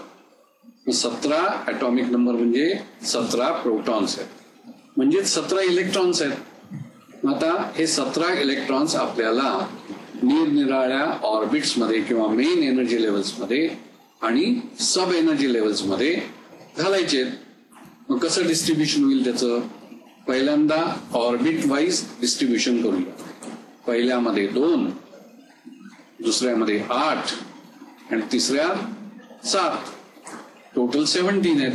17 ॲटॉमिक नंबर म्हणजे 17 प्रोटॉन्स आहेत, म्हणजे 17 इलेक्ट्रॉन्स आहेत. आता हे 17 इलेक्ट्रॉन्स आपल्याला निरनिराळ्या ऑर्बिट्स मध्ये किंवा मेन एनर्जी लेवल्स मध्ये आणि सब एनर्जी लेवल्स मध्ये घालायचे. मग कसं डिस्ट्रीब्युशन होईल त्याचं? पहिल्यांदा ऑर्बिट वाईज डिस्ट्रीब्युशन करूया. पहिल्यामध्ये 2, दुसऱ्यामध्ये 8 आणि तिसऱ्या 7. टोटल 17 आहेत.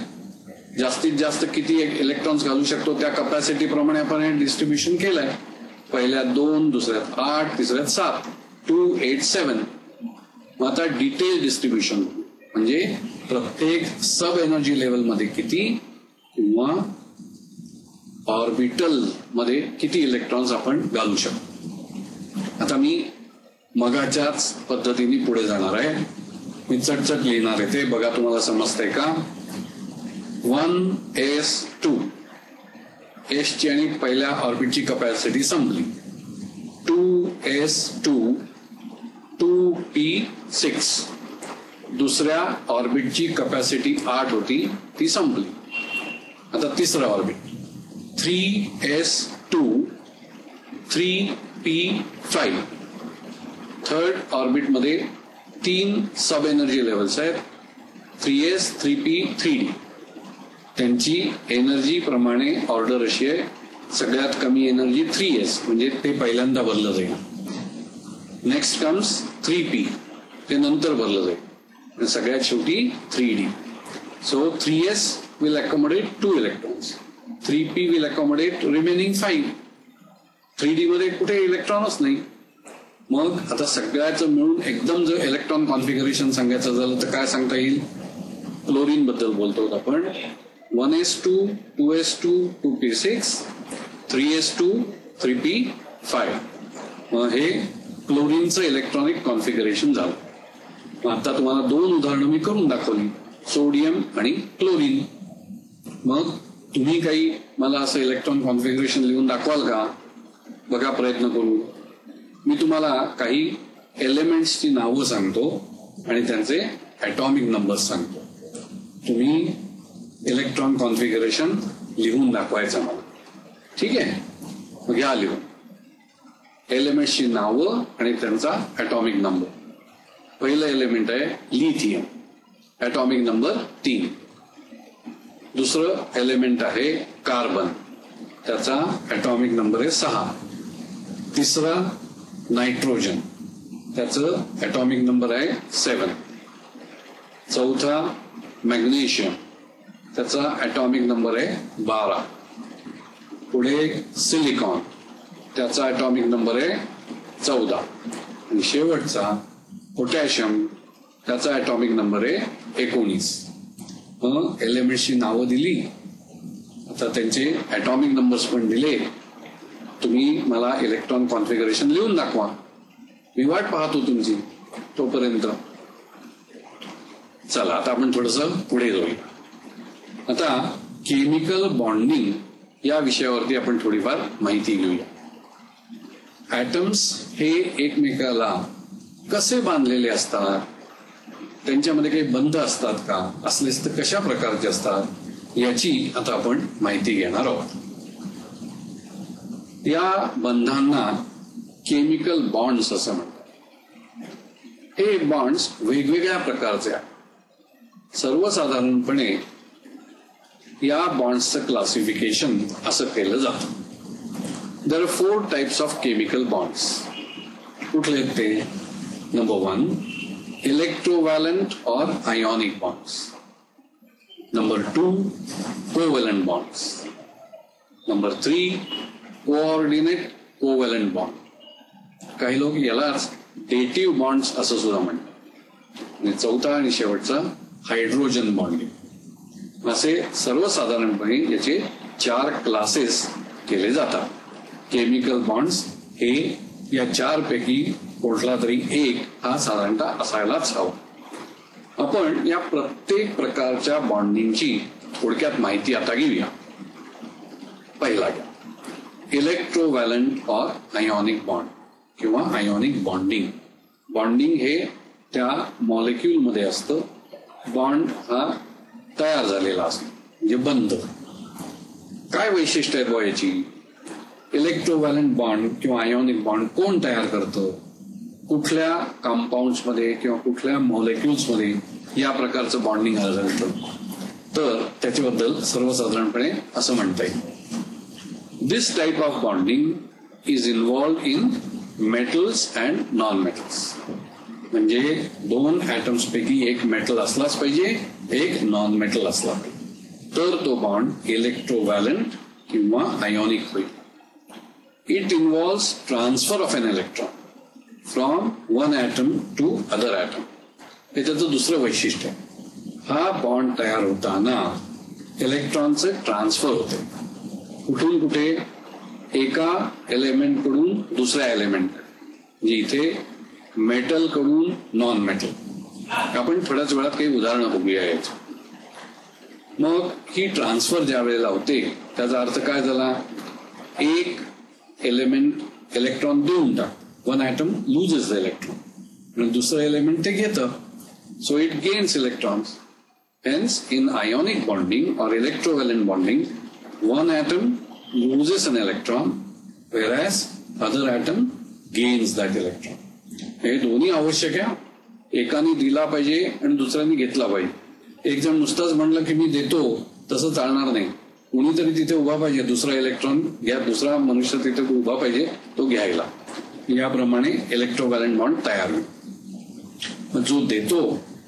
जास्तीत जास्त किती इलेक्ट्रॉन्स घालू शकतो त्या कपॅसिटी प्रमाणे आपण हे डिस्ट्रीब्युशन केलंय. पहिल्यात 2, दुसऱ्यात 8, तिसऱ्यात 7, 2, 8, 7. मग आता डिटेल डिस्ट्रीब्युशन म्हणजे प्रत्येक सब एनर्जी लेवल मध्ये किती किंवा ऑर्बिटल मध्ये किती इलेक्ट्रॉन्स आपण घालू शकतो. आता मी मगाच्याच पद्धतीने पुढे जाणार आहे. मी चटचट लिहिणार आहे ते बघा तुम्हाला समजतंय का. 1s2 एस ची आणि पहिल्या ऑर्बिटची कपॅसिटी संपली. 2s2 2p6 दुसऱ्या ऑर्बिटची कपॅसिटी 8 होती ती संपली. आता तिसरं orbit 3s2 3p5 third orbit मध्ये 3 सब एनर्जी लेवल्स आहेत. 3s 3p 3d त्यांची एनर्जी प्रमाणे ऑर्डर अशी आहे. सगळ्यात कमी एनर्जी 3s म्हणजे ते पहिल्यांदा भरलं जाईल. नेक्स्ट कम्स 3p ते नंतर भरलं जाईल. सगळ्यात शेवटी 3d. So 3s will accommodate 2 electrons. 3p will accommodate remaining 5. 3d मध्ये कुठे इलेक्ट्रॉनच नाही. मग आता सगळ्याचं मिळून एकदम जर इलेक्ट्रॉन कॉन्फिगरेशन सांगायचं झालं तर काय सांगता येईल. क्लोरीन बद्दल बोलतो आपण. 1s2 2s2 2p6 3s2 3p5. मग हे क्लोरीनचं इलेक्ट्रॉनिक कॉन्फिगरेशन झालं. मग आता तुम्हाला 2 उदाहरणं मी करून दाखवली, सोडियम आणि क्लोरीन. मग तुम्ही काही मला असं इलेक्ट्रॉन कॉन्फिगरेशन लिहून दाखवाल का. बघा प्रयत्न करू. मी तुम्हाला काही एलिमेंट्सची नावं सांगतो आणि त्यांचे ॲटॉमिक नंबर्स सांगतो. तुम्ही इलेक्ट्रॉन कॉन्फिगरेशन लिहून दाखवायचं मला. ठीक आहे. मग घ्या लिहून एलिमेंट्सची नावं आणि त्यांचा ॲटॉमिक नंबर. पहिलं एलिमेंट आहे लिथियम, ॲटॉमिक नंबर 3. दुसरं एलिमेंट आहे कार्बन, त्याचा ॲटॉमिक नंबर आहे 6. तिसरा नायट्रोजन, त्याचं ॲटॉमिक नंबर आहे 7. चौथा मॅग्नेशियम, त्याचा ॲटॉमिक नंबर आहे 12. पुढे सिलिकॉन, त्याचा ॲटॉमिक नंबर आहे 14. आणि शेवटचा पोटॅशियम, त्याचा ॲटॉमिक नंबर आहे 19. मग एलिमेंट्सची नावं दिली, आता त्यांचे ॲटॉमिक नंबर्स पण दिले. तुम्ही मला इलेक्ट्रॉन कॉन्फिगरेशन लिहून दाखवा. मी वाट पाहतो तुमची तोपर्यंत. चला आता आपण थोडंसं पुढे जाऊया. आता केमिकल बॉन्डिंग या विषयावरती आपण थोडीफार माहिती घेऊया. ॲटम्स हे एकमेकाला कसे बांधलेले असतात, त्यांच्यामध्ये काही बंध असतात का, असलेच तर कशा प्रकारचे असतात याची आता आपण माहिती घेणार आहोत. या बंधांना केमिकल बॉन्ड्स असं म्हणतात. हे बॉन्ड्स वेगवेगळ्या प्रकारचे आहेत. सर्वसाधारणपणे या बॉन्ड्सचं क्लासिफिकेशन असं केलं जातं. There are 4 types of chemical bonds. कुठले आहेत ते. नंबर 1 इलेक्ट्रोवॅलंट और ionic bonds. Number 2 covalent bonds. Number 3 coordinate covalent bond. काही लोक यालाच डेटिव्ह बॉन्ड्स असं सुद्धा म्हणतात. आणि चौथा आणि शेवटचा हायड्रोजन बॉन्डिंग. असे सर्वसाधारणपणे याचे 4 क्लासेस केले जातात. केमिकल बॉन्ड्स हे या 4 पैकी कुठला तरी एक हा साधारणतः असायलाच हवा. आपण या प्रत्येक प्रकारच्या बॉन्डिंगची थोडक्यात माहिती आता घेऊया. पहिला घ्या इलेक्ट्रोवॅलंट और आयोनिक बॉन्ड किंवा आयोनिक बॉन्डिंग. बॉन्डिंग हे त्या मॉलिक्यूल मध्ये असतं. बॉन्ड हा तयार झालेला असतो म्हणजे बंध. काय वैशिष्ट्य आहे बुवा याची. इलेक्ट्रोवॅलंट बॉन्ड किंवा आयोनिक बॉन्ड कोण तयार करतं, कुठल्या कंपाऊंड्स मध्ये किंवा कुठल्या मॉलिक्युल्स मध्ये या प्रकारचं बॉन्डिंग आढळतं, तर त्याच्याबद्दल सर्वसाधारणपणे असं म्हणता येईल. This type of bonding is involved in metals and non metals. म्हणजे 2 ॲटम्स पैकी एक मेटल असलाच पाहिजे, एक नॉन मेटल असला पाहिजे. तर तो बॉन्ड इलेक्ट्रोव्हॅलंट किंवा आयोनिक होईल. It involves transfer of an electron from one atom to other atom. हे त्याचं दुसरं वैशिष्ट्य आहे. हा बॉन्ड तयार होताना इलेक्ट्रॉनचे ट्रान्सफर होते. कुठून कुठे? एका एलिमेंट कडून दुसऱ्या एलिमेंट. म्हणजे इथे मेटल कडून नॉन मेटल. आपण थोड्याच वेळात काही उदाहरणं बघूया याची. मग ही ट्रान्सफर ज्या वेळेला होते त्याचा अर्थ काय झाला? एक एलिमेंट इलेक्ट्रॉन देऊन टाक. One atom loses the electron आणि दुसरं एलिमेंट ते घेतं. So it gains electrons. Hence, in ionic bonding or electrovalent bonding, one atom loses an electron, whereas other atom gains that electron. हे दोन्ही आवश्यक आहे. एकाने दिला पाहिजे आणि दुसऱ्याने घेतला पाहिजे. एक जण नुसताच म्हणलं की मी देतो तसं चालणार नाही. कोणीतरी तिथे उभा पाहिजे. दुसरा इलेक्ट्रॉन घ्या, दुसरा मनुष्य तिथे उभा पाहिजे तो घ्यायला. याप्रमाणे इलेक्ट्रोव्हॅलंट बॉन्ड तयार होईल. जो देतो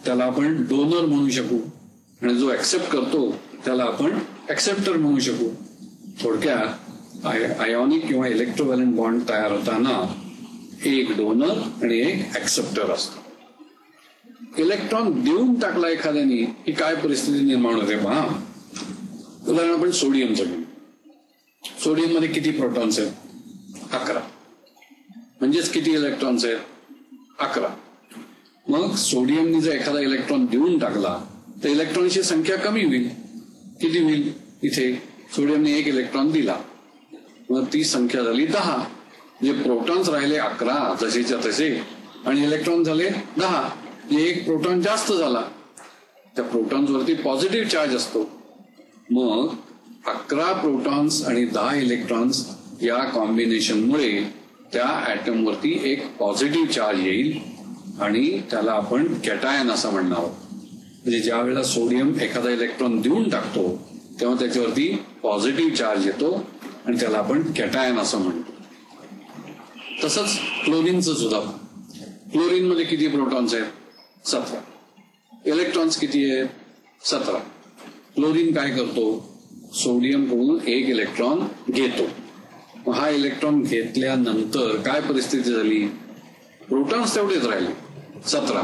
त्याला आपण डोनर म्हणू शकू आणि जो ऍक्सेप्ट करतो त्याला आपण ऍक्सेप्टर म्हणू शकू. थोडक्यात आयोनिक किंवा इलेक्ट्रोव्हॅलंट बॉन्ड तयार होताना एक डोनर आणि एक ऍक्सेप्टर असतो. इलेक्ट्रॉन देऊन टाकला एखाद्याने की काय परिस्थिती निर्माण होते पहा. उदाहरण आपण सोडियमचं घेऊ. सोडियम मध्ये किती प्रोटॉन्स आहेत? 11. म्हणजेच किती इलेक्ट्रॉन्स आहेत? 11. मग सोडियमने जर एखादा इलेक्ट्रॉन देऊन टाकला तर इलेक्ट्रॉनची संख्या कमी होईल. किती होईल? इथे सोडियमने एक इलेक्ट्रॉन दिला, मग ती संख्या झाली 10. म्हणजे प्रोटॉन्स राहिले 11 जसेच्या तसे आणि इलेक्ट्रॉन झाले 10. म्हणजे एक प्रोटॉन जास्त झाला. त्या प्रोटॉन्स वरती पॉझिटिव्ह चार्ज असतो. मग 11 प्रोटॉन्स आणि 10 इलेक्ट्रॉन्स या कॉम्बिनेशनमुळे त्या ऍटम वरती एक पॉझिटिव्ह चार्ज येईल आणि त्याला आपण कॅटायन असं म्हणणार आहोत. म्हणजे ज्या वेळेला सोडियम एखादा इलेक्ट्रॉन देऊन टाकतो तेव्हा त्याच्यावरती पॉझिटिव्ह चार्ज येतो आणि त्याला आपण कॅटायन असं म्हणतो. तसंच क्लोरीनचं सुद्धा. क्लोरीन मध्ये किती प्रोटॉन्स आहेत? 17. इलेक्ट्रॉन्स किती आहेत? 17. क्लोरीन काय करतो? सोडियम कडून एक इलेक्ट्रॉन घेतो. हा इलेक्ट्रॉन घेतल्यानंतर काय परिस्थिती झाली? प्रोटॉन्स तेवढेच राहिले 17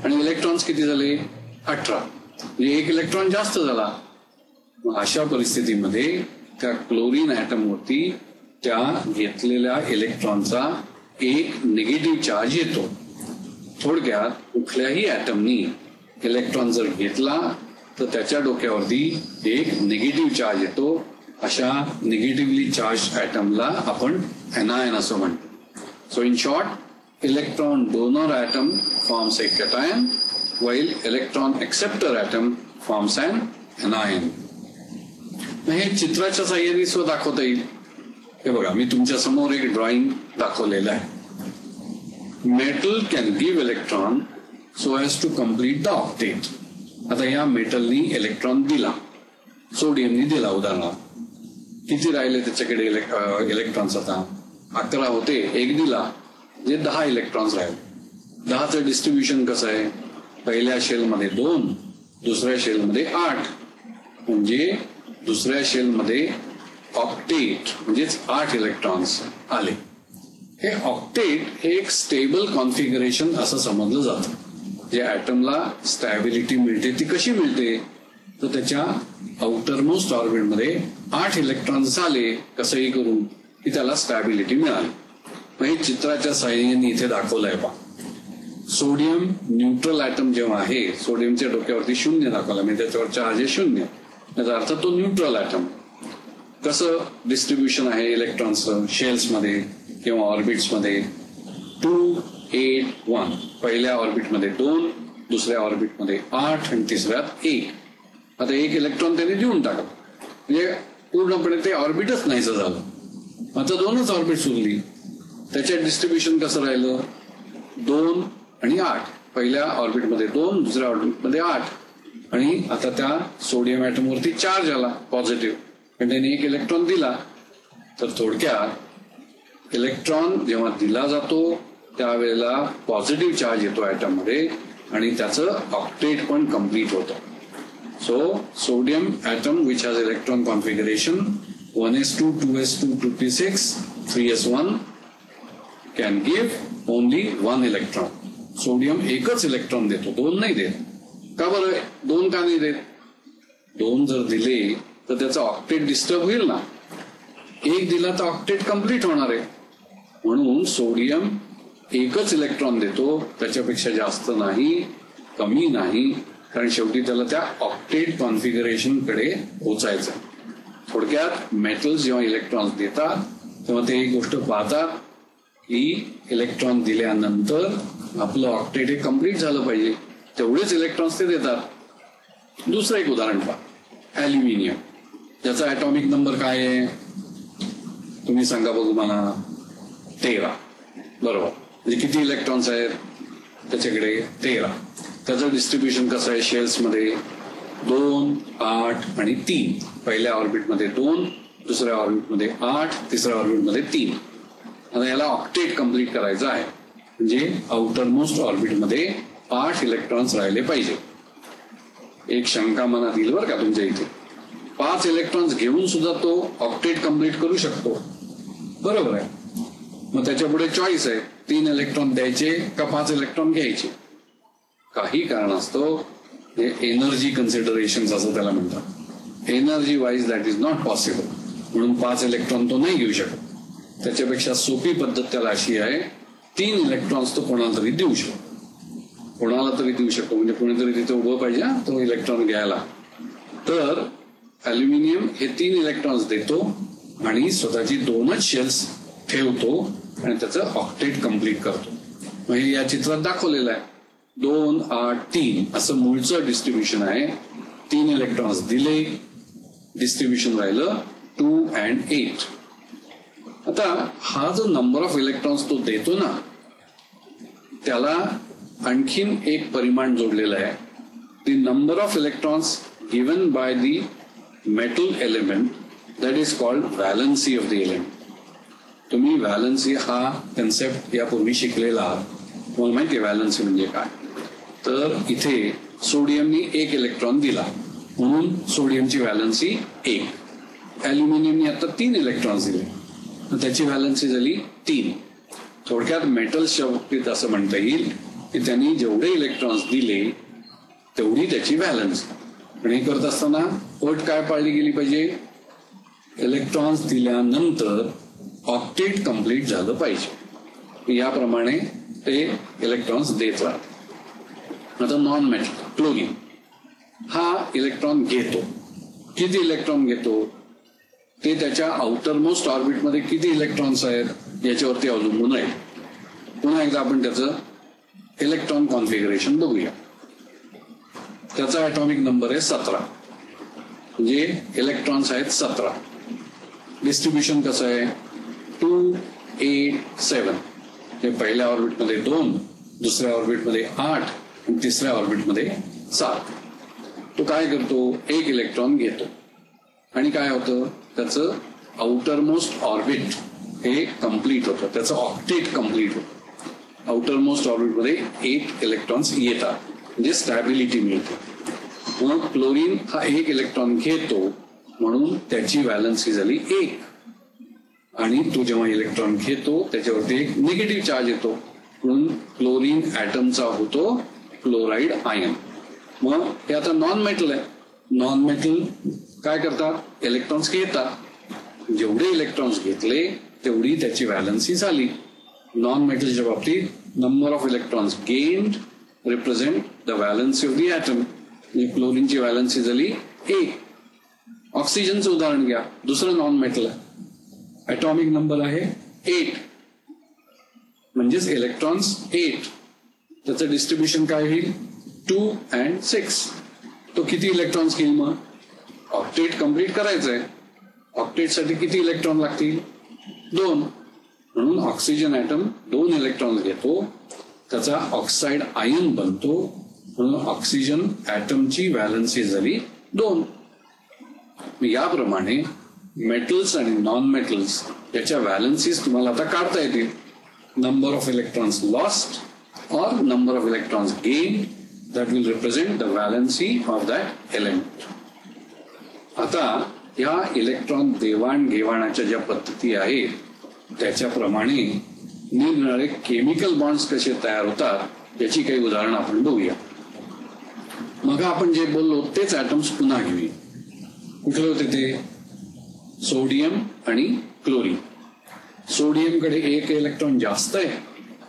आणि इलेक्ट्रॉन्स किती झाले? 18. म्हणजे एक इलेक्ट्रॉन जास्त झाला. अशा परिस्थितीमध्ये त्या क्लोरीन ऍटम वरती त्या घेतलेल्या इलेक्ट्रॉनचा एक निगेटिव्ह चार्ज येतो. थोडक्यात कुठल्याही ऍटमनी इलेक्ट्रॉन जर घेतला तर त्याच्या डोक्यावरती एक निगेटिव्ह चार्ज येतो. अशा निगेटिव्हली चार्ज ऍटमला आपण एनायन असं म्हणतो. So in short, electron donor atom forms a cation while electron acceptor atom forms an anion. हे चित्राच्या साहाय्याने सुद्धा दाखवता येईल. हे बघा, मी तुमच्या समोर एक ड्रॉइंग दाखवलेलं आहे. Metal can give electron so as to complete the octet. आता या मेटलनी इलेक्ट्रॉन दिला, सोडियमनी दिला. उदाहरणार्थ किती राहिले त्याच्याकडे इलेक्ट्रॉन्स? आता 11 होते, एक दिला जे 10 इलेक्ट्रॉन्स राहिले. 10चं डिस्ट्रीब्युशन कसं आहे? पहिल्या शेलमध्ये 2, दुसऱ्या शेलमध्ये 8. म्हणजे दुसऱ्या शेलमध्ये ऑक्टेट म्हणजेच 8 इलेक्ट्रॉन्स आले. हे ऑक्टेट हे एक स्टेबल कॉन्फिगरेशन असं समजलं जातं. जे ऍटमला स्टॅबिलिटी मिळते ती कशी मिळते? तर त्याच्या आउटरमोस्ट ऑर्बिटमध्ये 8 इलेक्ट्रॉन्स झाले कसंही करून की त्याला स्टॅबिलिटी मिळाली. हे चित्राच्या साहाय्याने इथे दाखवलंय पहा. सोडियम न्यूट्रल ऍटम जेव्हा आहे, सोडियमच्या डोक्यावरती 0 दाखवला, म्हणजे त्याच्यावर चार्ज आहे 0. याचा अर्थ तो न्यूट्रल ऍटम. कसं डिस्ट्रीब्युशन आहे इलेक्ट्रॉन्सचं? शेल्समध्ये किंवा ऑर्बिट्समध्ये 2, 8, 1. पहिल्या ऑर्बिटमध्ये 2, दुसऱ्या ऑर्बिटमध्ये 8 आणि तिसऱ्यात 1. आता एक इलेक्ट्रॉन त्याने देऊन टाकला, म्हणजे पूर्णपणे ते ऑर्बिटच नाहीचं झालं. आता 2च ऑर्बिट्स उरली. त्याच्यात डिस्ट्रीब्युशन कसं राहिलं? 2 आणि 8. पहिल्या ऑर्बिटमध्ये 2, दुसऱ्या ऑर्बिटमध्ये 8. आणि आता त्या सोडियम ऍटम वरती चार्ज आला पॉझिटिव्ह, पण त्याने एक इलेक्ट्रॉन दिला. तर थोडक्यात इलेक्ट्रॉन जेव्हा दिला जातो त्यावेळेला पॉझिटिव्ह चार्ज येतो ऍटम मध्ये आणि त्याचं ऑक्टेट पण कम्प्लीट होतं. So sodium atom which has electron configuration 1s2, 2s2, 2p6, 3s1 can give only one electron. Sodium एकच इलेक्ट्रॉन देतो, दोन नाही देत. का बरं दोन का नाही देत? दोन जर दिले तर त्याचा ऑक्टेट डिस्टर्ब होईल ना. एक दिला तर ऑक्टेट कम्प्लीट होणार आहे. म्हणून सोडियम एकच इलेक्ट्रॉन देतो, त्याच्यापेक्षा जास्त नाही, कमी नाही, कारण शेवटी त्याला त्या ऑक्टेट कॉन्फिगरेशन कडे पोहोचायचं. थोडक्यात मेटल्स जेव्हा इलेक्ट्रॉन्स देतात तेव्हा ते एक गोष्ट पाहतात की इलेक्ट्रॉन दिल्यानंतर आपलं ऑक्टेट हे कम्प्लीट झालं पाहिजे, तेवढेच इलेक्ट्रॉन्स ते देतात. दुसरं एक उदाहरण पहा, ॲल्युमिनियम. त्याचा ॲटॉमिक नंबर काय आहे तुम्ही सांगा बघू मला. 13. बरोबर. म्हणजे किती इलेक्ट्रॉन्स आहेत त्याच्याकडे? 13. त्याचं डिस्ट्रीब्युशन कसं आहे शेल्समध्ये? 2, 8 आणि 3. पहिल्या ऑर्बिटमध्ये 2, दुसऱ्या ऑर्बिटमध्ये 8, तिसऱ्या ऑर्बिटमध्ये 3. आता याला ऑक्टेट कम्प्लीट करायचं आहे, म्हणजे आउटर मोस्ट ऑर्बिटमध्ये 8 इलेक्ट्रॉन्स राहिले पाहिजे. एक शंका मनात येईल बरं का तुमच्या इथे. 5 इलेक्ट्रॉन्स घेऊन सुद्धा तो ऑक्टेट कम्प्लीट करू शकतो, बरोबर आहे. मग त्याच्या पुढे चॉईस आहे, 3 इलेक्ट्रॉन द्यायचे का 5 इलेक्ट्रॉन घ्यायचे. काही कारणास्तव एनर्जी कन्सिडरेशन असं त्याला म्हणतात. Energy wise that is not possible, म्हणून 5 इलेक्ट्रॉन तो नाही घेऊ शकत. त्याच्यापेक्षा सोपी पद्धत त्याला अशी आहे, 3 इलेक्ट्रॉन्स तो कोणाला तरी देऊ शकतो. कोणाला तरी देऊ शकतो म्हणजे कोणीतरी तिथे उभं पाहिजे तो इलेक्ट्रॉन घ्यायला. तर ॲल्युमिनियम हे 3 इलेक्ट्रॉन्स देतो आणि स्वतःची 2च शेल्स ठेवतो आणि त्याचं ऑक्टेट कम्प्लीट करतो. म्हणजे या चित्रात दाखवलेलं आहे 2, 8, 3 असं मूळचं डिस्ट्रीब्युशन आहे. 3 इलेक्ट्रॉन्स दिले, डिस्ट्रीब्युशन राहिलं 2 and 8. आता हा जो नंबर ऑफ इलेक्ट्रॉन्स तो देतो ना, त्याला आणखीन एक परिमाण जोडलेलं आहे. The number of electrons given by the metal element that is called valency of the element. तुम्ही व्हॅलन्सी हा कन्सेप्ट यापूर्वी शिकलेला आहात, तुम्हाला माहिती आहे व्हॅलन्सी म्हणजे काय. तर इथे सोडियमनी 1 इलेक्ट्रॉन दिला म्हणून सोडियमची व्हॅलन्सी 1. ॲल्युमिनियमनी आता 3 इलेक्ट्रॉन्स दिले, त्याची व्हॅलन्सी झाली 3. थोडक्यात मेटल्सच्या बाबतीत असं म्हणता येईल की त्यांनी जेवढे इलेक्ट्रॉन्स दिले तेवढी त्याची व्हॅलन्सी. पण हे करत असताना अट काय पाळली गेली पाहिजे? इलेक्ट्रॉन्स दिल्यानंतर ऑक्टेट कम्प्लीट झालं पाहिजे. याप्रमाणे ते इलेक्ट्रॉन्स देत राहतात. आता नॉन मेटल क्लोरीन हा इलेक्ट्रॉन घेतो. किती इलेक्ट्रॉन घेतो ते त्याच्या आउटर मोस्ट ऑर्बिटमध्ये किती इलेक्ट्रॉन्स आहेत याच्यावरती अवलंबून आहे. पुन्हा एकदा आपण त्याचं इलेक्ट्रॉन कॉन्फिगरेशन बघूया. त्याचा ॲटॉमिक नंबर आहे 17, म्हणजे इलेक्ट्रॉन्स आहेत 17. डिस्ट्रीब्युशन कसं आहे? 2, 8, 7. हे पहिल्या ऑर्बिटमध्ये 2, दुसऱ्या ऑर्बिटमध्ये 8 आणि तिसऱ्या ऑर्बिटमध्ये 7. तो काय करतो? 1 इलेक्ट्रॉन घेतो आणि काय होतं? त्याचं आउटर मोस्ट ऑर्बिट हे कम्प्लीट होतं, त्याचं ऑक्टेट कम्प्लीट होतं. आउटर मोस्ट ऑर्बिटमध्ये 8 इलेक्ट्रॉन्स येतात, म्हणजे स्टॅबिलिटी मिळते. मग क्लोरीन हा 1 इलेक्ट्रॉन घेतो म्हणून त्याची व्हॅलन्सी झाली 1. आणि तो जेव्हा इलेक्ट्रॉन घेतो त्याच्यावरती एक निगेटिव्ह चार्ज येतो म्हणून क्लोरीन ॲटमचा होतो क्लोराईड आयन. मग हे आता नॉन मेटल आहे. नॉन मेटल काय करतात? इलेक्ट्रॉन्स घेतात. जेवढे इलेक्ट्रॉन्स घेतले तेवढी त्याची व्हॅलन्सी झाली. नॉन मेटलच्या बाबतीत number of electrons gained represent the valency of the atom. म्हणजे क्लोरीनची व्हॅलन्सी झाली 1. ऑक्सिजनचं उदाहरण घ्या, दुसरं नॉन मेटल आहे. ॲटॉमिक नंबर आहे 8, म्हणजेच इलेक्ट्रॉन्स 8. त्याचं डिस्ट्रीब्युशन काय होईल? 2 and 6. तो किती इलेक्ट्रॉन्स घेईल? मग ऑक्टेट कम्प्लीट करायचं आहे. ऑक्टेटसाठी किती इलेक्ट्रॉन लागतील? 2. म्हणून ऑक्सिजन ॲटम 2 इलेक्ट्रॉन्स घेतो, त्याचा ऑक्साईड आयन बनतो म्हणून ऑक्सिजन ॲटमची व्हॅलन्सी झाली 2. याप्रमाणे मेटल्स आणि नॉन मेटल्स याच्या व्हॅलन्सीज तुम्हाला आता काढता येतील. नंबर ऑफ इलेक्ट्रॉन्स लॉस्ट और number of electrons gain that will represent the valency of that element. आता या इलेक्ट्रॉन देवाणघेवाणाच्या ज्या पद्धती आहेत त्याच्याप्रमाणे निरनिराळे केमिकल बॉन्ड्स कसे तयार होतात याची काही उदाहरणं आपण बघूया. मग आपण जे बोललो तेच ऍटम्स पुन्हा घेऊया. कुठले होते ते? सोडियम आणि क्लोरीन. सोडियमकडे एक इलेक्ट्रॉन जास्त आहे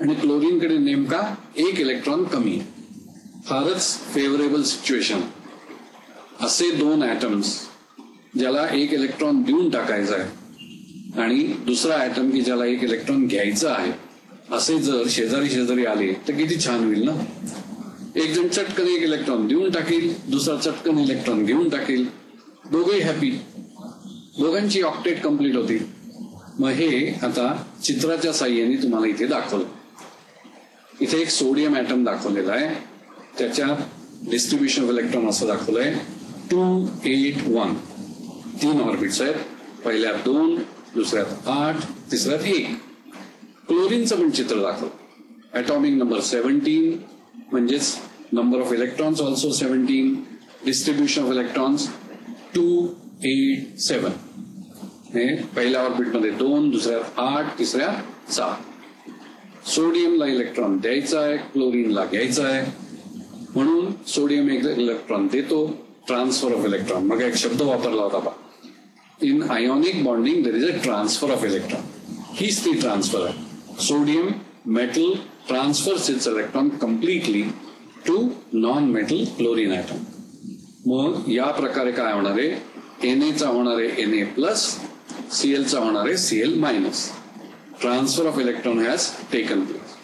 आणि क्लोरीनकडे नेमका एक इलेक्ट्रॉन कमी आहे. फारच फेवरेबल सिच्युएशन. असे दोन ऍटम्स ज्याला एक इलेक्ट्रॉन देऊन टाकायचा आहे आणि दुसरा ऍटम की ज्याला एक इलेक्ट्रॉन घ्यायचा आहे, असे जर शेजारी शेजारी आले तर किती छान होईल ना. एक जण चटकन एक इलेक्ट्रॉन देऊन टाकेल, दुसरा चटकन इलेक्ट्रॉन घेऊन टाकेल, दोघंही हॅपी, दोघांची ऑक्टेट कंप्लीट होती. मग हे आता चित्राच्या साह्याने तुम्हाला इथे दाखवलं. इथे एक सोडियम ऍटम दाखवलेला आहे, त्याच्यात डिस्ट्रीब्युशन ऑफ इलेक्ट्रॉन असं दाखवलंय 281. 3 ऑर्बिट्स आहेत, पहिल्यात 2, दुसऱ्यात 8, तिसऱ्यात 1. क्लोरीनचं पण चित्र दाखवलं. ॲटॉमिक नंबर 17 म्हणजेच number of electrons also 17. Distribution of electrons 287. हे पहिल्या ऑर्बिटमध्ये 2, दुसऱ्यात 8, तिसऱ्यात 7. सोडियमला इलेक्ट्रॉन द्यायचा आहे, क्लोरीनला घ्यायचा आहे, म्हणून सोडियम एक इलेक्ट्रॉन देतो. ट्रान्सफर ऑफ इलेक्ट्रॉन, मग एक शब्द वापरला होता बा. In ionic bonding there is a transfer of electron. हीच ती ट्रान्सफर आहे. Sodium metal transfers its electron completely to non metal chlorine atom. मग या प्रकारे काय होणार आहे? Na होणार आहे Na+, Cl होणार आहे Cl-. Transfer of electron has taken place.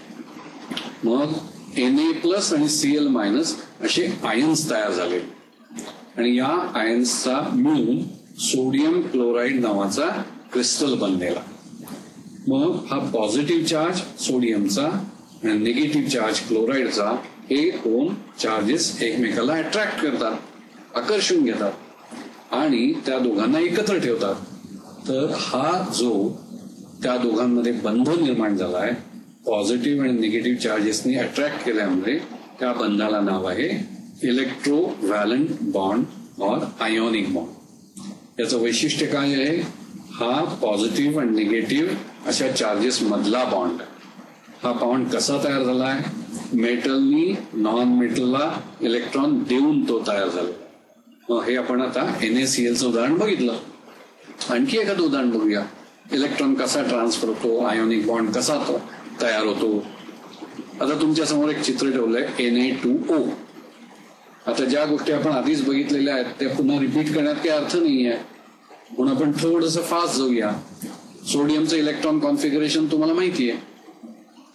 मग Na+ आणि Cl- असे आयन्स तयार झाले आणि या आयन्सचा मिळून सोडियम क्लोराईड नावाचा क्रिस्टल बनलेला. मग हा पॉझिटिव्ह चार्ज सोडियमचा आणि निगेटिव्ह चार्ज क्लोराईडचा, हे दोन चार्जेस एकमेकाला अट्रॅक्ट करतात, आकर्षून घेतात आणि त्या दोघांना एकत्र ठेवतात. तर हा जो त्या दोघांमध्ये बंध निर्माण झाला आहे, पॉझिटिव्ह आणि निगेटिव्ह चार्जेसनी अट्रॅक्ट केल्यामुळे त्या बंधाला नाव आहे इलेक्ट्रोव्हॅलंट बॉन्ड और आयोनिक बॉन्ड. याचं वैशिष्ट्य काय आहे? हा पॉझिटिव्ह आणि निगेटिव्ह अशा चार्जेस मधला बॉन्ड. हा बॉन्ड कसा तयार झालाय? मेटलनी नॉन मेटलला इलेक्ट्रॉन देऊन तो तयार झाला. मग हे आपण आता NaClचं उदाहरण बघितलं. आणखी एखादं उदाहरण बघूया. इलेक्ट्रॉन कसा ट्रान्सफर होतो, आयोनिक बॉन्ड कसा तयार होतो. आता तुमच्या समोर एक चित्र ठेवलंय Na2O. आता ज्या गोष्टी आपण आधीच बघितलेल्या आहेत त्या पुन्हा रिपीट करण्यात काही अर्थ नाहीये, म्हणून आपण थोडंसं फास्ट जाऊया. सोडियमचं इलेक्ट्रॉन कॉन्फिगरेशन तुम्हाला माहिती आहे